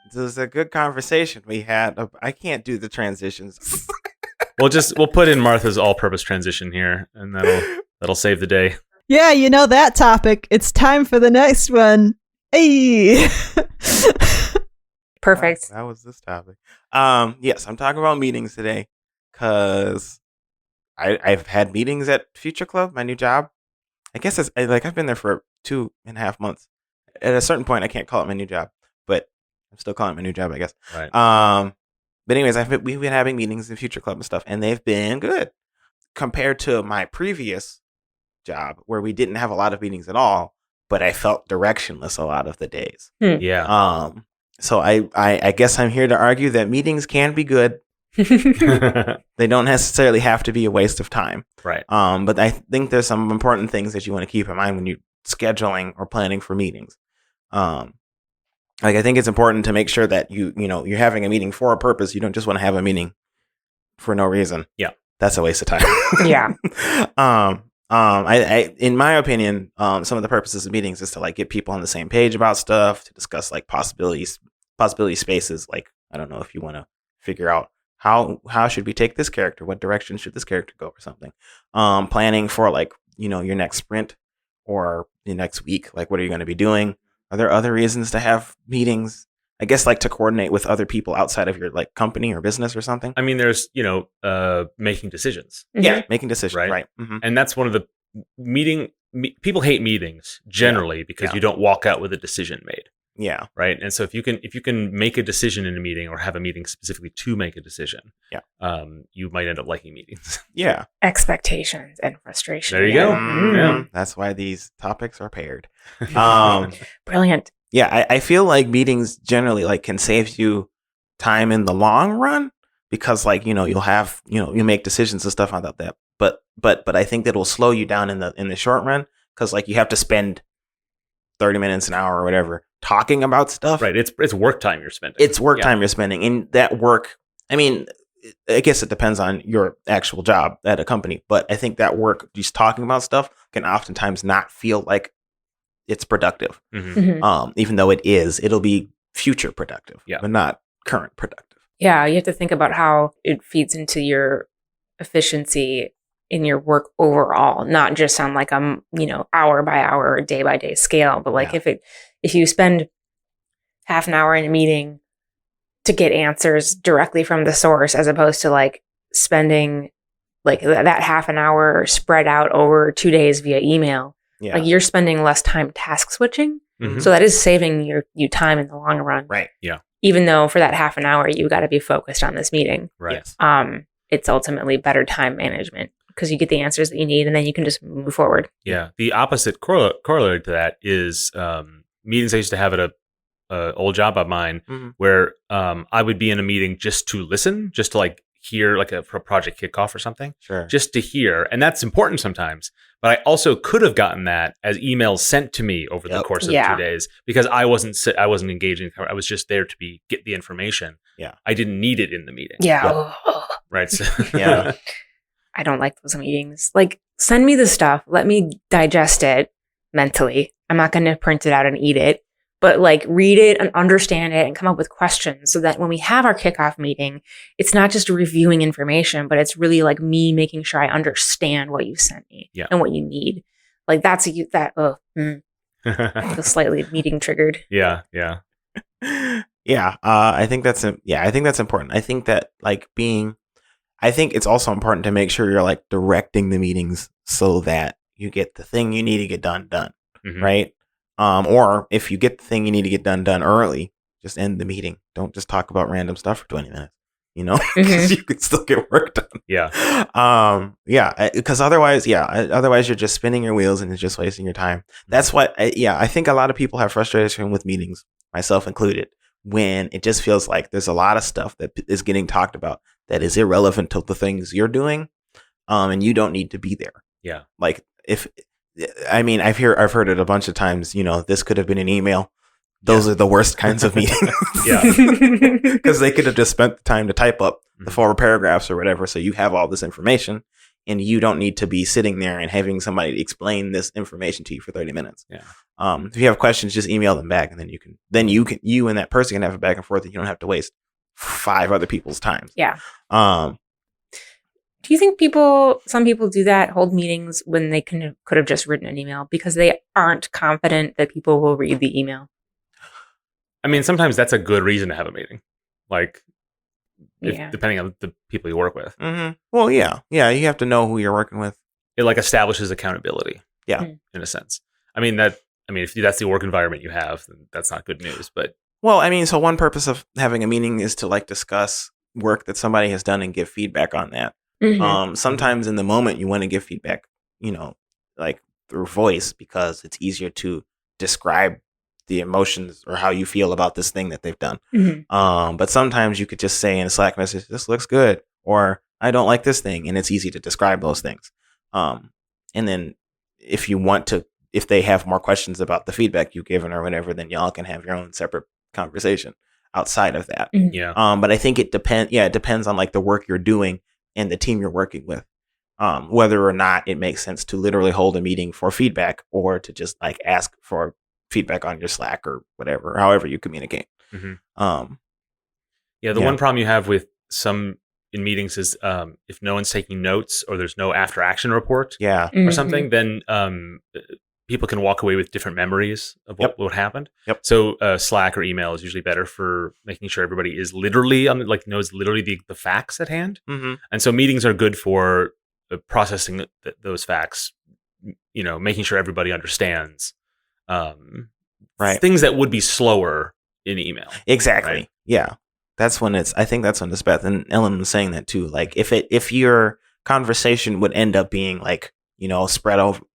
This was a good conversation we had. I can't do the transitions. We'll put in Martha's all-purpose transition here, and that'll save the day. Yeah, you know that topic. It's time for the next one. Hey. Perfect. That was this topic. Yes, I'm talking about meetings today because I've had meetings at Future Club, my new job. I guess I've been there for 2.5 months. At a certain point, I can't call it my new job, but I'm still calling it my new job, I guess. Right. But anyways, we've been having meetings in Future Club and stuff, and they've been good compared to my previous job where we didn't have a lot of meetings at all, but I felt directionless a lot of the days. Yeah. So I guess I'm here to argue that meetings can be good. They don't necessarily have to be a waste of time. Right. But I think there's some important things that you want to keep in mind when you're scheduling or planning for meetings. I think it's important to make sure that you're having a meeting for a purpose. You don't just want to have a meeting for no reason. Yeah. That's a waste of time. Yeah. I in my opinion, some of the purposes of meetings is to get people on the same page about stuff, to discuss possibility spaces. I don't know if you want to figure out how should we take this character, what direction should this character go, or something. Planning for your next sprint or the next week. What are you going to be doing? Are there other reasons to have meetings? I guess to coordinate with other people outside of your company or business or something. I mean, there's making decisions. Yeah, making decisions. Right. Mm-hmm. And that's one of the people hate meetings generally because you don't walk out with a decision made. Yeah. Right. And so if you can make a decision in a meeting or have a meeting specifically to make a decision, you might end up liking meetings. Yeah. Expectations and frustration. There you go. Mm-hmm. Yeah. That's why these topics are paired. Brilliant. Yeah, I feel like meetings generally can save you time in the long run because you'll have you make decisions and stuff about that. But I think that will slow you down in the short run because you have to spend 30 minutes, an hour or whatever talking about stuff. Right. It's work time you're spending. It's work time you're spending. And that work, I mean, I guess it depends on your actual job at a company, but I think that work, just talking about stuff, can oftentimes not feel like it's productive. Even though it'll be future productive, but not current productive. Yeah, you have to think about how it feeds into your efficiency in your work overall, not just on like hour by hour or day by day scale, but like if you spend half an hour in a meeting to get answers directly from the source, as opposed to like spending like that half an hour spread out over 2 days via email, like you're spending less time task switching. So that is saving you time in the long run. Right. Yeah. Even though for that half an hour, you got to be focused on this meeting. Right. It's ultimately better time management because you get the answers that you need and then you can just move forward. Yeah. The opposite corollary to that is meetings I used to have at a old job of mine where I would be in a meeting just to listen, just to like hear like a project kickoff or something, just to hear. And that's important sometimes. But I also could have gotten that as emails sent to me over the course of 2 days because I wasn't engaging. I was just there to get the information. Yeah. I didn't need it in the meeting. Yeah. Right. So, I don't like those meetings. Like, send me the stuff. Let me digest it mentally. I'm not going to print it out and eat it, but like read it and understand it and come up with questions so that when we have our kickoff meeting, it's not just reviewing information, but it's really like me making sure I understand what you sent me and what you need. Like I feel slightly meeting triggered. Yeah. I think that's important. I think that I think it's also important to make sure you're like directing the meetings so that you get the thing you need to get done, right? Or if you get the thing you need to get done early, just end the meeting. Don't just talk about random stuff for 20 minutes, because you can still get work done. Yeah. Because otherwise you're just spinning your wheels and it's just wasting your time. That's what, I think a lot of people have frustration with meetings, myself included, when it just feels like there's a lot of stuff that is getting talked about that is irrelevant to the things you're doing, and you don't need to be there. Yeah. Like I've heard it a bunch of times, this could have been an email. Those are the worst kinds of meetings. Because they could have just spent the time to type up the 4 paragraphs or whatever. So you have all this information and you don't need to be sitting there and having somebody explain this information to you for 30 minutes. Yeah. If you have questions, just email them back and then you and that person can have it back and forth and you don't have to waste 5 other people's time. Yeah. Do you think some people do that, hold meetings when they could have just written an email because they aren't confident that people will read the email? I mean, sometimes that's a good reason to have a meeting, like depending on the people you work with. Well, yeah, you have to know who you're working with. It like establishes accountability. Yeah, in a sense. If that's the work environment you have, then that's not good news. But so one purpose of having a meeting is to like discuss work that somebody has done and give feedback on that. Sometimes in the moment you want to give feedback, like through voice because it's easier to describe the emotions or how you feel about this thing that they've done. But sometimes you could just say in a Slack message, this looks good, or I don't like this thing. And it's easy to describe those things. And then if they have more questions about the feedback you've given or whatever, then y'all can have your own separate conversation outside of that. But I think it depends on like the work you're doing and the team you're working with, whether or not it makes sense to literally hold a meeting for feedback or to just like ask for feedback on your Slack or whatever, however you communicate. One problem you have with some in meetings is if no one's taking notes or there's no after action report or something, then people can walk away with different memories of what happened. So Slack or email is usually better for making sure everybody is literally knows literally the facts at hand. And so meetings are good for processing those facts, making sure everybody understands things that would be slower in email. Exactly. Right? Yeah. I think that's when it's best. And Ellen was saying that too. Like if your conversation would end up being like,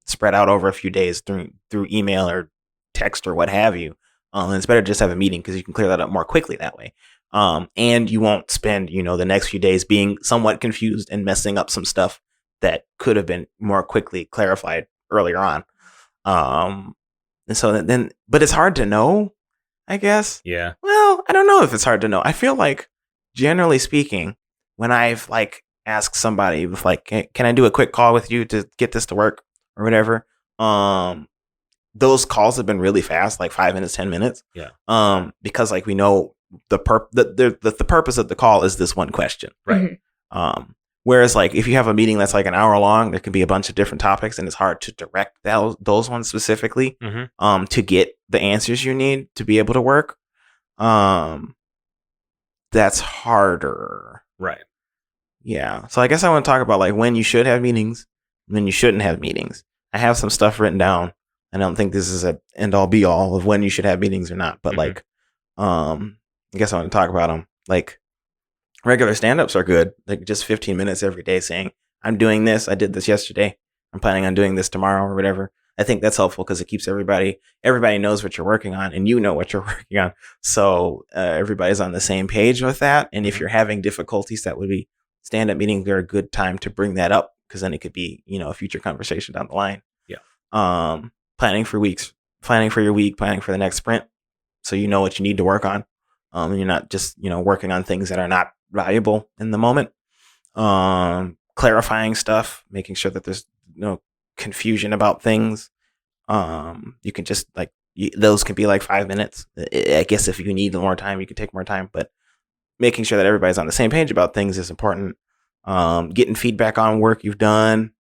spread out over a few days through email or text or what have you, and it's better to just have a meeting because you can clear that up more quickly that way. And you won't spend, the next few days being somewhat confused and messing up some stuff that could have been more quickly clarified earlier on. so then, but it's hard to know, I guess. Yeah. Well, I don't know if it's hard to know. I feel like, generally speaking, when I've like asked somebody with like, can I do a quick call with you to get this to work or whatever? Those calls have been really fast, like 5 minutes, 10 minutes. Yeah. Because like we know the purpose of the call is this one question. Right. Whereas like if you have a meeting that's like an hour long, there can be a bunch of different topics and it's hard to direct those ones specifically to get the answers you need to be able to work. That's harder. Right. Yeah. So I guess I want to talk about like when you should have meetings and when you shouldn't have meetings. I have some stuff written down. I don't think this is an end all be all of when you should have meetings or not, but like, I guess I want to talk about them. Like regular stand-ups are good. Like just 15 minutes every day saying, I'm doing this. I did this yesterday. I'm planning on doing this tomorrow or whatever. I think that's helpful because it keeps everybody knows what you're working on and you know what you're working on. So everybody's on the same page with that. And if you're having difficulties, that would be stand-up meetings are a good time to bring that up because then it could be, a future conversation down the line. Yeah. Planning for weeks, planning for your week, planning for the next sprint. So you know what you need to work on. And you're not just, working on things that are not valuable in the moment. Clarifying stuff, making sure that there's no confusion about things. You can just those can be like 5 minutes. I guess if you need more time, you can take more time, but making sure that everybody's on the same page about things is important. Getting feedback on work you've done.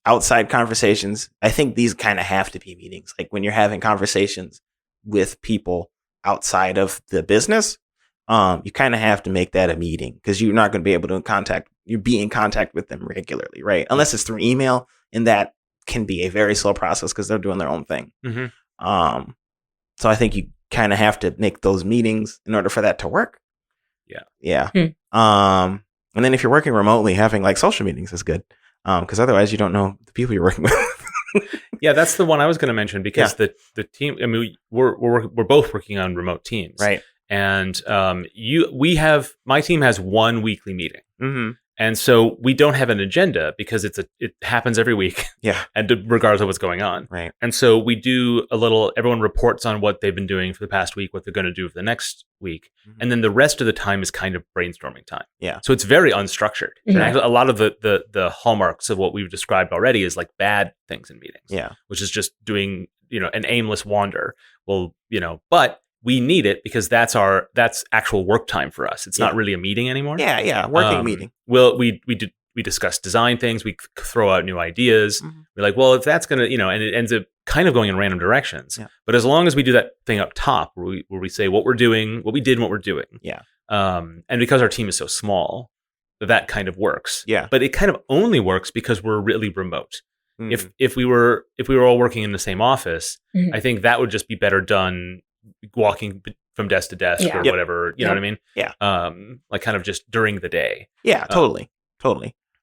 Outside conversations. I think these kind of have to be meetings. Like when you're having conversations with people outside of the business, you kind of have to make that a meeting because you're not going to be able to be in contact with them regularly, right? Unless it's through email, and that can be a very slow process because they're doing their own thing. So I think you kind of have to make those meetings in order for that to work. Yeah. And then if you're working remotely, having like social meetings is good. Because otherwise you don't know the people you're working with. Yeah, that's the one I was going to mention because the team. I mean, we're both working on remote teams, right? And my team has one weekly meeting, and so we don't have an agenda because it happens every week, and regardless of what's going on, right? And so we do a little. Everyone reports on what they've been doing for the past week, what they're going to do for the next week, and then the rest of the time is kind of brainstorming time. Yeah. So it's very unstructured. And actually, a lot of the hallmarks of what we've described already is like bad things in meetings. Yeah. Which is just doing an aimless wander. Well, but we need it because that's actual work time for us. It's not really a meeting anymore. Yeah. Working meeting. Well, we discuss design things. We throw out new ideas. We're like, well, if that's going to, and it ends up kind of going in random directions. Yeah. But as long as we do that thing up top where we say what we're doing, what we did and what we're doing. Yeah. And because our team is so small, that kind of works. Yeah. But it kind of only works because we're really remote. If we were all working in the same office, I think that would just be better done walking from desk to desk or whatever, you know what I mean? Yeah. Like kind of just during the day. Yeah, totally.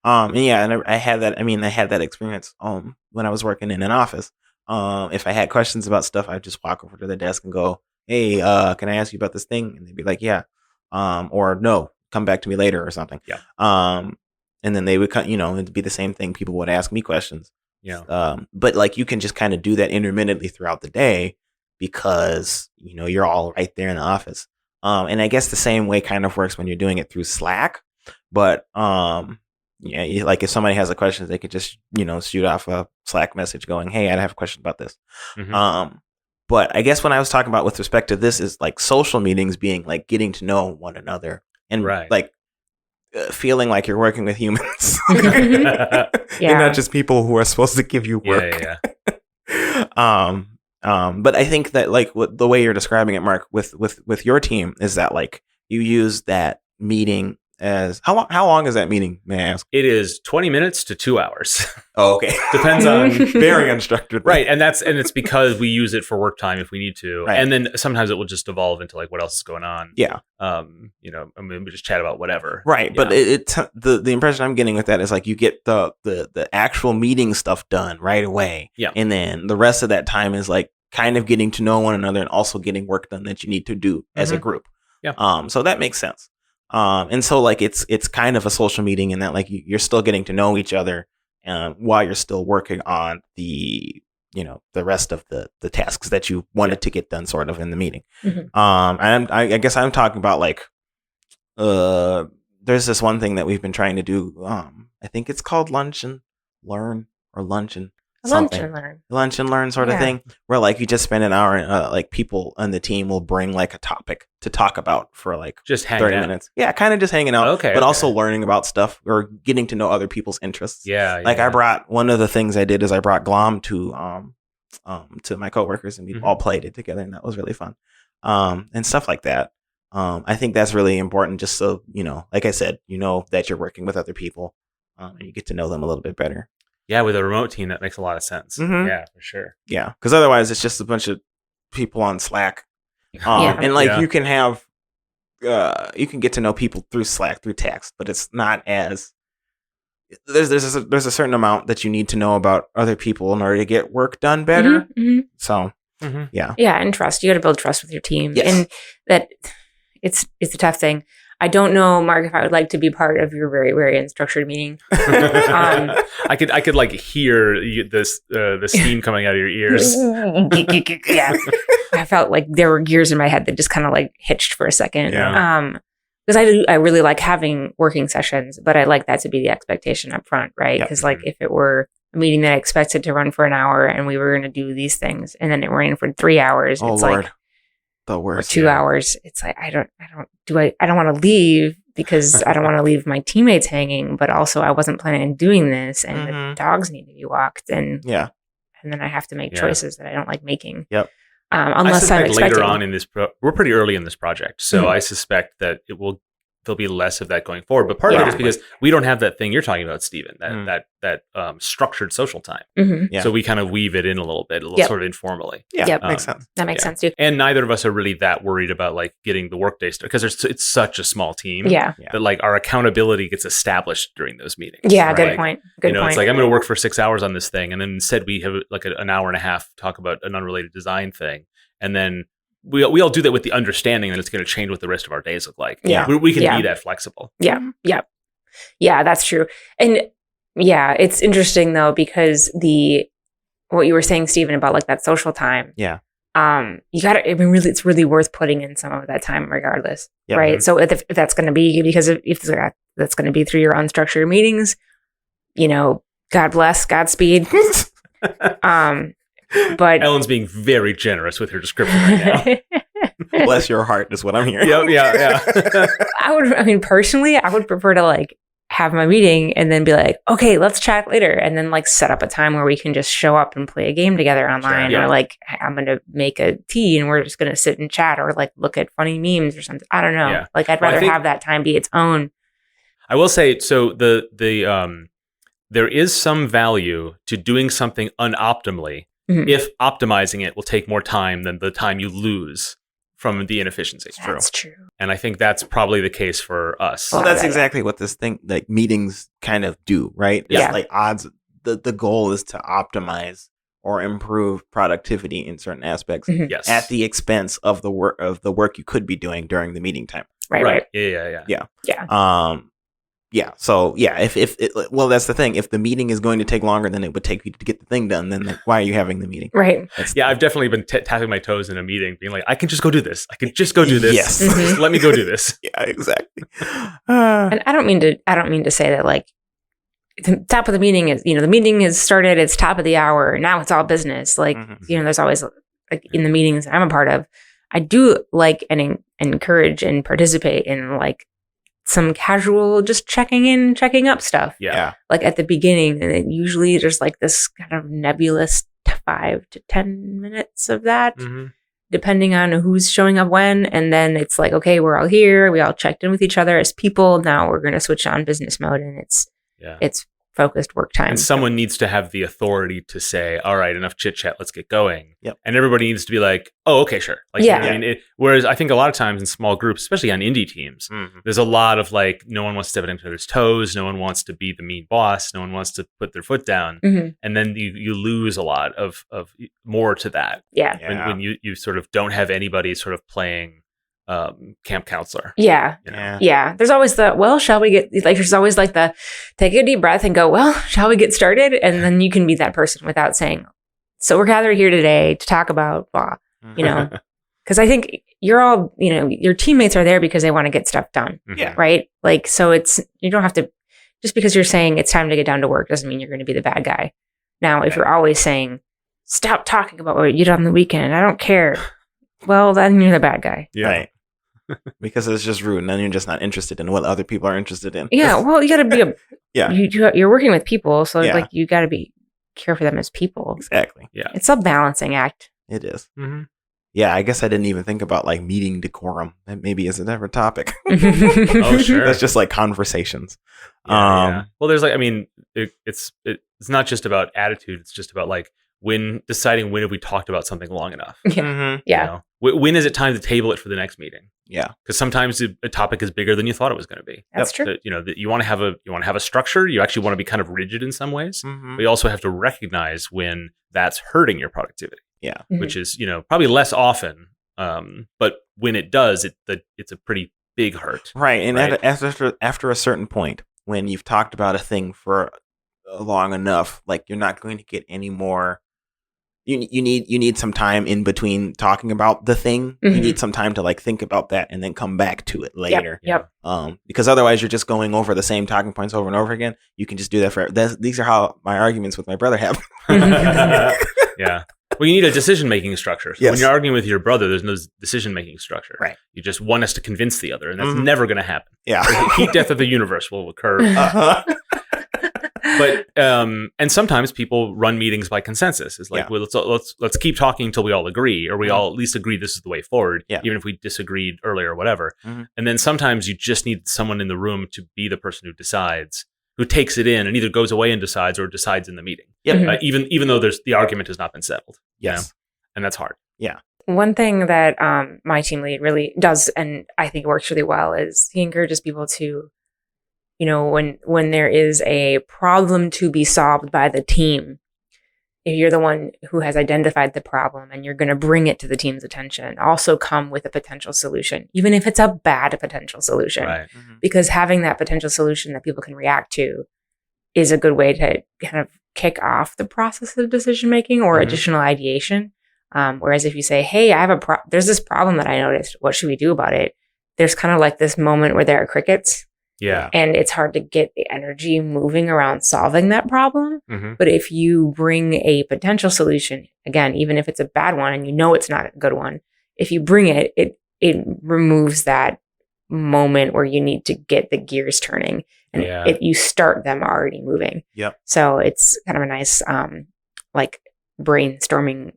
And I had that experience when I was working in an office. If I had questions about stuff, I'd just walk over to the desk and go, hey, can I ask you about this thing? And they'd be like, yeah. Or no, come back to me later or something. Yeah. And then they would it'd be the same thing. People would ask me questions. Yeah. But like you can just kind of do that intermittently throughout the day because, you're all right there in the office. And I guess the same way kind of works when you're doing it through Slack. But like if somebody has a question, they could just, shoot off a Slack message going, hey, I have a question about this. But I guess when I was talking about with respect to this is like social meetings being like getting to know one another and like feeling like you're working with humans and not just people who are supposed to give you work. But I think that like the way you're describing it, Mark, with your team is that like you use that meeting as how long is that meeting, may I ask? It is 20 minutes to 2 hours. Oh, okay. Depends on very unstructured. Right. And it's because we use it for work time if we need to. Right. And then sometimes it will just evolve into like what else is going on. Yeah. We just chat about whatever. Right. But the impression I'm getting with that is like you get the actual meeting stuff done right away. Yeah. And then the rest of that time is like kind of getting to know one another and also getting work done that you need to do as a group. Yeah. So that makes sense. And so like it's kind of a social meeting in that like you're still getting to know each other while you're still working on the the rest of the tasks that you wanted to get done sort of in the meeting. Mhm. And I guess I'm talking about like, there's this one thing that we've been trying to do. I think it's called Lunch and Learn or Lunch and something. Lunch and Learn sort of thing, where like you just spend an hour and like people on the team will bring like a topic to talk about for like just 30 minutes. Yeah, kind of just hanging out. Okay, but also learning about stuff or getting to know other people's interests. Like I brought, one of the things I did is I brought Glom to my coworkers, and we all played it together, and that was really fun. And stuff like that. I think that's really important, just so, like I said, that you're working with other people, and you get to know them a little bit better. Yeah, with a remote team, that makes a lot of sense. Mhm. Yeah, for sure. Yeah, because otherwise it's just a bunch of people on Slack. And like you can have, you can get to know people through Slack, through text, but it's not as, there's a certain amount that you need to know about other people in order to get work done better. Mm-hmm. So, yeah. Yeah, and trust. You got to build trust with your team. Yes. And that it's a tough thing. I don't know, Mark, if I would like to be part of your very, very unstructured meeting. I could like hear the steam coming out of your ears. Yeah. I felt like there were gears in my head that just kind of like hitched for a second. Yeah. Because I really like having working sessions, but I like that to be the expectation up front, right? Because like if it were a meeting that I expected to run for an hour and we were going to do these things and then it ran for 3 hours, Oh, it's Lord. like The worst. 2 hours. It's like I don't want to leave because I don't want to leave my teammates hanging, but also I wasn't planning on doing this, and the dogs need to be walked, and then I have to make choices that I don't like making. Yep. Unless I'm expecting. Later on in this, we're pretty early in this project, so I suspect that there'll be less of that going forward. But part of it is because we don't have that thing you're talking about, Stephen, that structured social time. Mm-hmm. So we kind of weave it in a little bit, sort of informally. Yeah, makes sense. That makes sense too. And neither of us are really that worried about like getting the workday started because it's such a small team. Yeah. That like our accountability gets established during those meetings. Yeah, right? good point. Good point. It's like I'm going to work for 6 hours on this thing, and then instead we have like an hour and a half talk about an unrelated design thing, and then we all do that with the understanding that it's going to change what the rest of our days look like. Yeah. We can be that flexible. Yeah. Yeah. Yeah, that's true. And yeah, it's interesting though, because what you were saying, Stephen, about like that social time. Yeah. You got to, really, it's really worth putting in some of that time regardless. Yep. Right. So if that's going to be, because if that's going to be through your unstructured meetings, God bless, Godspeed. But Ellen's being very generous with her description right now. Bless your heart is what I'm hearing. Yeah. Personally, I would prefer to like have my meeting and then be like, okay, let's chat later. And then like set up a time where we can just show up and play a game together online. Sure, yeah. Or like, I'm going to make a tea and we're just going to sit and chat or like look at funny memes or something. I don't know. Yeah. Like I'd rather have that time be its own. I will say, so there is some value to doing something unoptimally if optimizing it will take more time than the time you lose from the inefficiency. That's true. And I think that's probably the case for us. Well, that's exactly what this thing, like meetings kind of do, right? Yeah. It's like odds. The goal is to optimize or improve productivity in certain aspects Yes. at the expense of the work you could be doing during the meeting time. Right. Yeah. Yeah. So yeah, if that's the thing. If the meeting is going to take longer than it would take you to get the thing done, then like, why are you having the meeting? Right. I've definitely been tapping my toes in a meeting, being like, I can just go do this. I can just go do this. Yes. Just let me go do this. Yeah, exactly. And I don't mean to say that like the top of the meeting is, the meeting has started, it's top of the hour. Now it's all business. Like, there's always like in the meetings I'm a part of, I do like and encourage and participate in like some casual, just checking up stuff. Yeah. Like at the beginning. And then usually there's like this kind of nebulous 5 to 10 minutes of that, depending on who's showing up when. And then it's like, okay, we're all here. We all checked in with each other as people. Now we're going to switch on business mode, and it's focused work time. And someone needs to have the authority to say, all right, enough chit chat, let's get going. Yep. And everybody needs to be like, oh, okay, sure. Like, whereas I think a lot of times in small groups, especially on indie teams, there's a lot of like, no one wants to step on each other's toes. No one wants to be the mean boss. No one wants to put their foot down. And then you lose a lot of more to that. Yeah. When you sort of don't have anybody sort of playing camp counselor. Yeah. There's always shall we get, like, there's always like the take a deep breath and go, well, shall we get started? And then you can be that person without saying So we're gathered here today to talk about blah, because I think you're all, your teammates are there because they want to get stuff done. Yeah. Right. Like, so you don't have to, just because you're saying it's time to get down to work doesn't mean you're going to be the bad guy. Now, if you're always saying, stop talking about what you did on the weekend, I don't care. Well, then you're the bad guy. Yeah. Right. Because it's just rude and then you're just not interested in what other people are interested in. Yeah. Well, you got to be you're working with people. So like you got to care for them as people. Exactly. Yeah. It's a balancing act. It is. Mm-hmm. Yeah, I guess I didn't even think about like meeting decorum. That maybe is a different topic. Oh, sure. That's just like conversations. Yeah. Well, there's like, I mean, it's not just about attitude. It's just about like deciding when have we talked about something long enough. Yeah. Mm-hmm. Yeah. When is it time to table it for the next meeting? Yeah. Because sometimes a topic is bigger than you thought it was going to be. That's true. That you want to have a structure. You actually want to be kind of rigid in some ways. Mm-hmm. But you also have to recognize when that's hurting your productivity. Yeah. Which is, probably less often. But when it does, it's a pretty big hurt. Right. And after a certain point, when you've talked about a thing for long enough, like you're not going to get any more. You need some time in between talking about the thing. Mm-hmm. You need some time to like think about that and then come back to it later. Yep. Because otherwise you're just going over the same talking points over and over again. You can just do that forever. These are how my arguments with my brother have. Yeah. Well, you need a decision-making structure. So when you're arguing with your brother, there's no decision-making structure. Right. You just want us to convince the other, and that's never going to happen. Yeah. The heat death of the universe will occur. But and sometimes people run meetings by consensus. It's like, well, let's keep talking until we all agree, or we all at least agree this is the way forward, even if we disagreed earlier or whatever. Mm-hmm. And then sometimes you just need someone in the room to be the person who decides, who takes it in and either goes away and decides or decides in the meeting. Yep. Even though the argument has not been settled. Yes. And that's hard. Yeah. One thing that my team lead really does, and I think works really well, is he encourages people to, when there is a problem to be solved by the team, if you're the one who has identified the problem and you're going to bring it to the team's attention, also come with a potential solution, even if it's a bad potential solution. Right. Mm-hmm. Because having that potential solution that people can react to is a good way to kind of kick off the process of decision making or additional ideation. Whereas if you say, hey, I have there's this problem that I noticed, what should we do about it? There's kind of like this moment where there are crickets. Yeah. And it's hard to get the energy moving around solving that problem. Mm-hmm. But if you bring a potential solution, again, even if it's a bad one and it's not a good one, if you bring it, it removes that moment where you need to get the gears turning. And you start them already moving. Yep. So it's kind of a nice like brainstorming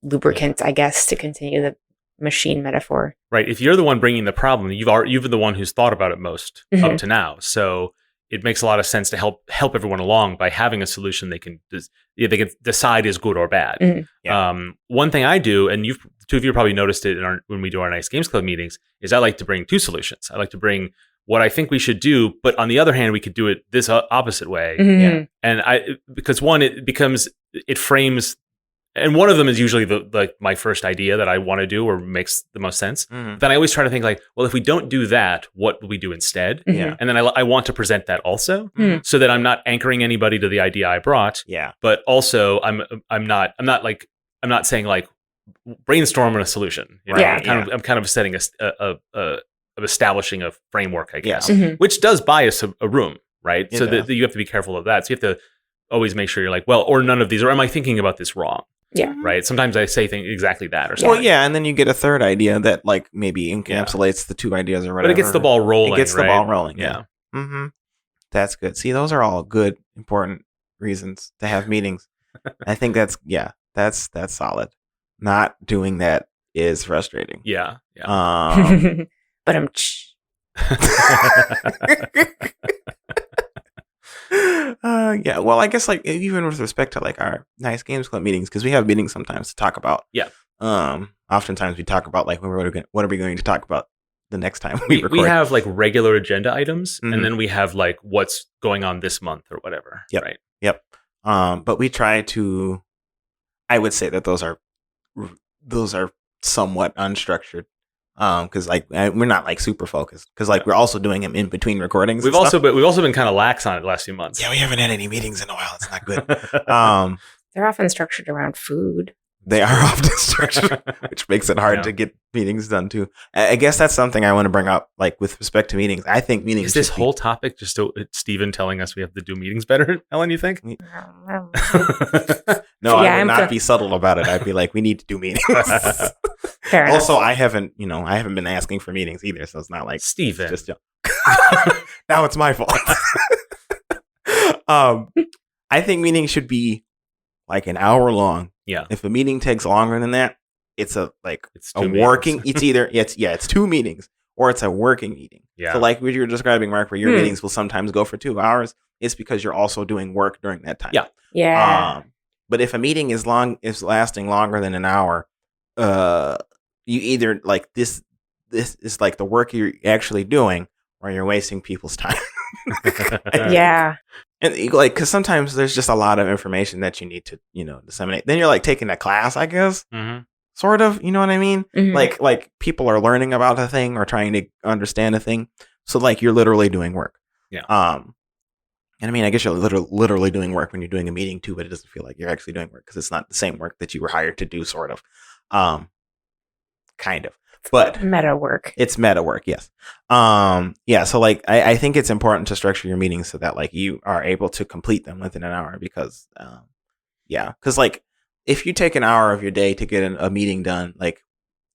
lubricant, I guess, to continue the machine metaphor. Right. If you're the one bringing the problem, you've been the one who's thought about it most up to now. So it makes a lot of sense to help everyone along by having a solution they can decide is good or bad. Mm-hmm. Yeah. One thing I do, and two of you probably noticed it when we do our Nice Games Club meetings, is I like to bring two solutions. I like to bring what I think we should do, but on the other hand, we could do it this opposite way. Mm-hmm. Yeah. And because one, it frames. And one of them is usually my first idea that I want to do or makes the most sense. Mm-hmm. Then I always try to think like, well, if we don't do that, what will we do instead? Mm-hmm. And then I want to present that also, so that I'm not anchoring anybody to the idea I brought. Yeah. But also I'm not saying like brainstorm on a solution. You know? Yeah. I'm kind of setting of establishing a framework, I guess, which does bias a room, right? So that you have to be careful of that. So you have to always make sure you're like, well, or none of these, or am I thinking about this wrong? Yeah. Right. Sometimes I say things exactly that or something. Well, yeah, and then you get a third idea that like maybe encapsulates the two ideas or whatever. But it gets the ball rolling. It gets the ball rolling. Yeah. Mm-hmm. That's good. See, those are all good, important reasons to have meetings. I think that's solid. Not doing that is frustrating. Yeah. But I'm. Well, I guess like even with respect to like our Nice Games Club meetings, because we have meetings sometimes to talk about. Yeah. Oftentimes we talk about like what are we going to talk about the next time we record. We have like regular agenda items, and then we have like what's going on this month or whatever. Yep. Right. Yep. But we try to. I would say that those are somewhat unstructured. Because like we're not like super focused because like we're also doing them in between recordings. We've also been kind of lax on it the last few months. Yeah, we haven't had any meetings in a while. It's not good. They're often structured around food. They are often structured, which makes it hard to get meetings done too. I guess that's something I want to bring up, like with respect to meetings. I think meetings is this whole topic just Stephen telling us we have to do meetings better, Ellen, you think? No, I would not be subtle about it. I'd be like, we need to do meetings. Also, I haven't been asking for meetings either, so it's not like Stephen. Now it's my fault. I think meetings should be like an hour long. Yeah. If a meeting takes longer than that, it's a working. It's either it's 2 meetings or it's a working meeting. Yeah. So like what you were describing, Mark, where your meetings will sometimes go for 2 hours, it's because you're also doing work during that time. Yeah. Yeah. But if a meeting is lasting longer than an hour, you either like this is like the work you're actually doing, or you're wasting people's time. Yeah. And like, because sometimes there's just a lot of information that you need to, disseminate. Then you're like taking a class, I guess, sort of. You know what I mean? Mm-hmm. Like people are learning about a thing or trying to understand a thing. So like you're literally doing work. Yeah. And I mean, I guess you're literally doing work when you're doing a meeting too, but it doesn't feel like you're actually doing work because it's not the same work that you were hired to do, sort of. Kind of. But meta work. It's meta work, yes. Yeah, so like I think it's important to structure your meetings so that like you are able to complete them within an hour because because like if you take an hour of your day to get a meeting done, like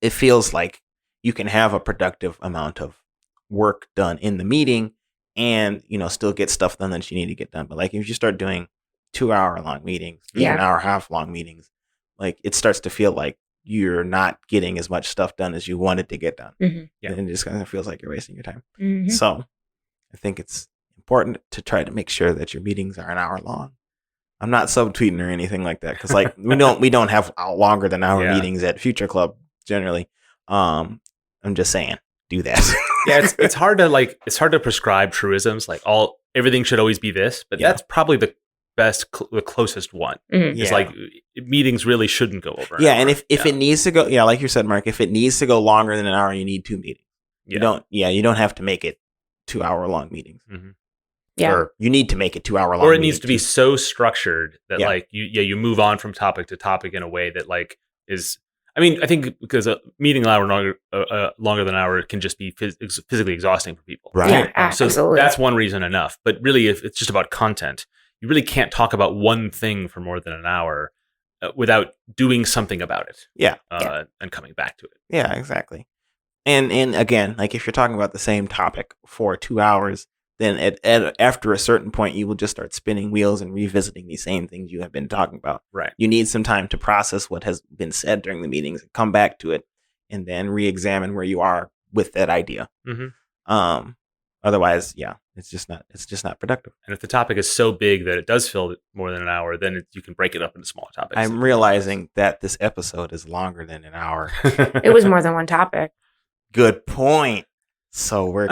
it feels like you can have a productive amount of work done in the meeting and still get stuff done that you need to get done. But like if you start doing 2-hour long meetings, even an hour and a half long meetings, like it starts to feel like you're not getting as much stuff done as you wanted to get done. Mm-hmm. Yeah. And it just kind of feels like you're wasting your time. Mm-hmm. So I think it's important to try to make sure that your meetings are an hour long. I'm not subtweeting or anything like that. Cause like we don't have longer than hour meetings at Future Club generally. I'm just saying, do that. Yeah. It's hard to prescribe truisms. Like everything should always be this, but that's probably the closest one. Mm-hmm. It's like meetings really shouldn't go over. And if it needs to go, like you said, Mark, if it needs to go longer than an hour, you need 2 meetings. Yeah. You don't have to make it 2-hour long meetings. Mm-hmm. Yeah. Or you need to make it 2-hour long. Or it needs to be so structured that like you move on from topic to topic in a way that like is. I mean, I think because a meeting longer than an hour can just be physically exhausting for people. Right. Yeah, So absolutely. that's one reason enough. But really, if it's just about content, you really can't talk about one thing for more than an hour without doing something about it. Yeah. And coming back to it. Yeah, exactly. And again, like if you're talking about the same topic for 2 hours, then after a certain point, you will just start spinning wheels and revisiting the same things you have been talking about. Right. You need some time to process what has been said during the meetings and come back to it and then re-examine where you are with that idea. Mm-hmm. Otherwise, it's just not productive. And if the topic is so big that it does fill more than an hour, then you can break it up into smaller topics. I'm realizing that this episode is longer than an hour. It was more than one topic. Good point. So we're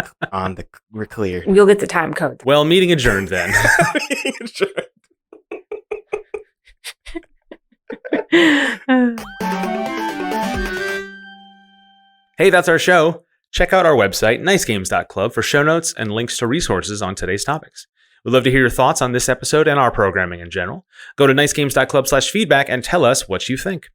clear. You'll get the time code. Well, meeting adjourned then. Hey, that's our show. Check out our website, nicegames.club, for show notes and links to resources on today's topics. We'd love to hear your thoughts on this episode and our programming in general. Go to nicegames.club/feedback and tell us what you think.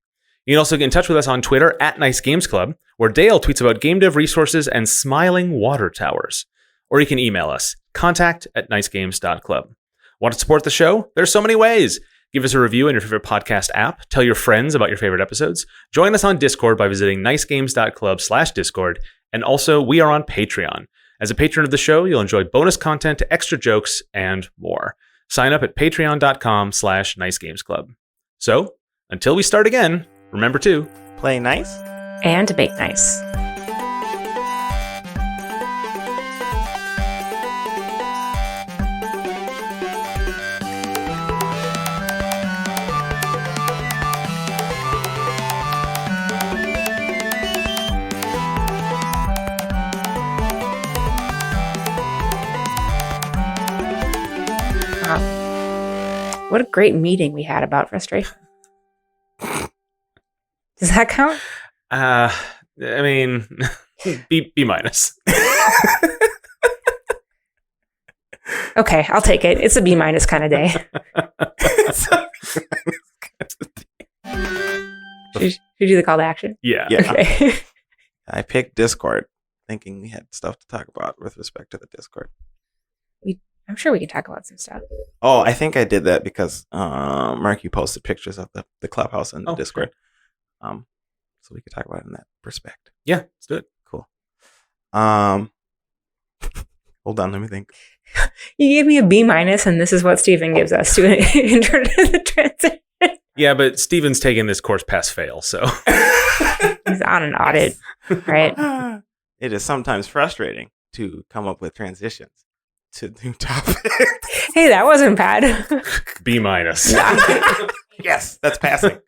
You can also get in touch with us on Twitter @NiceGamesClub, where Dale tweets about game dev resources and smiling water towers. Or you can email us, contact@nicegames.club. Want to support the show? There's so many ways. Give us a review on your favorite podcast app. Tell your friends about your favorite episodes. Join us on Discord by visiting nicegames.club/Discord. And also, we are on Patreon. As a patron of the show, you'll enjoy bonus content, extra jokes, and more. Sign up at patreon.com/nicegamesclub. So, until we start again, remember to play nice and make nice. What a great meeting we had about frustration. Does that count? I mean, B minus. Okay, I'll take it. It's a B minus kind of day. Should we do the call to action? Yeah. Okay. I picked Discord, thinking we had stuff to talk about with respect to the Discord. I'm sure we can talk about some stuff. Oh, I think I did that because Mark, you posted pictures of the clubhouse in the Discord. So we could talk about it in that perspective. Yeah, let's do it. Cool. Hold on, let me think. You gave me a B-, and this is what Stephen gives us to enter the transition. Yeah, but Steven's taking this course pass fail, so he's on an audit, right? It is sometimes frustrating to come up with transitions to new topics. Hey, that wasn't bad. B-. Yes, that's passing.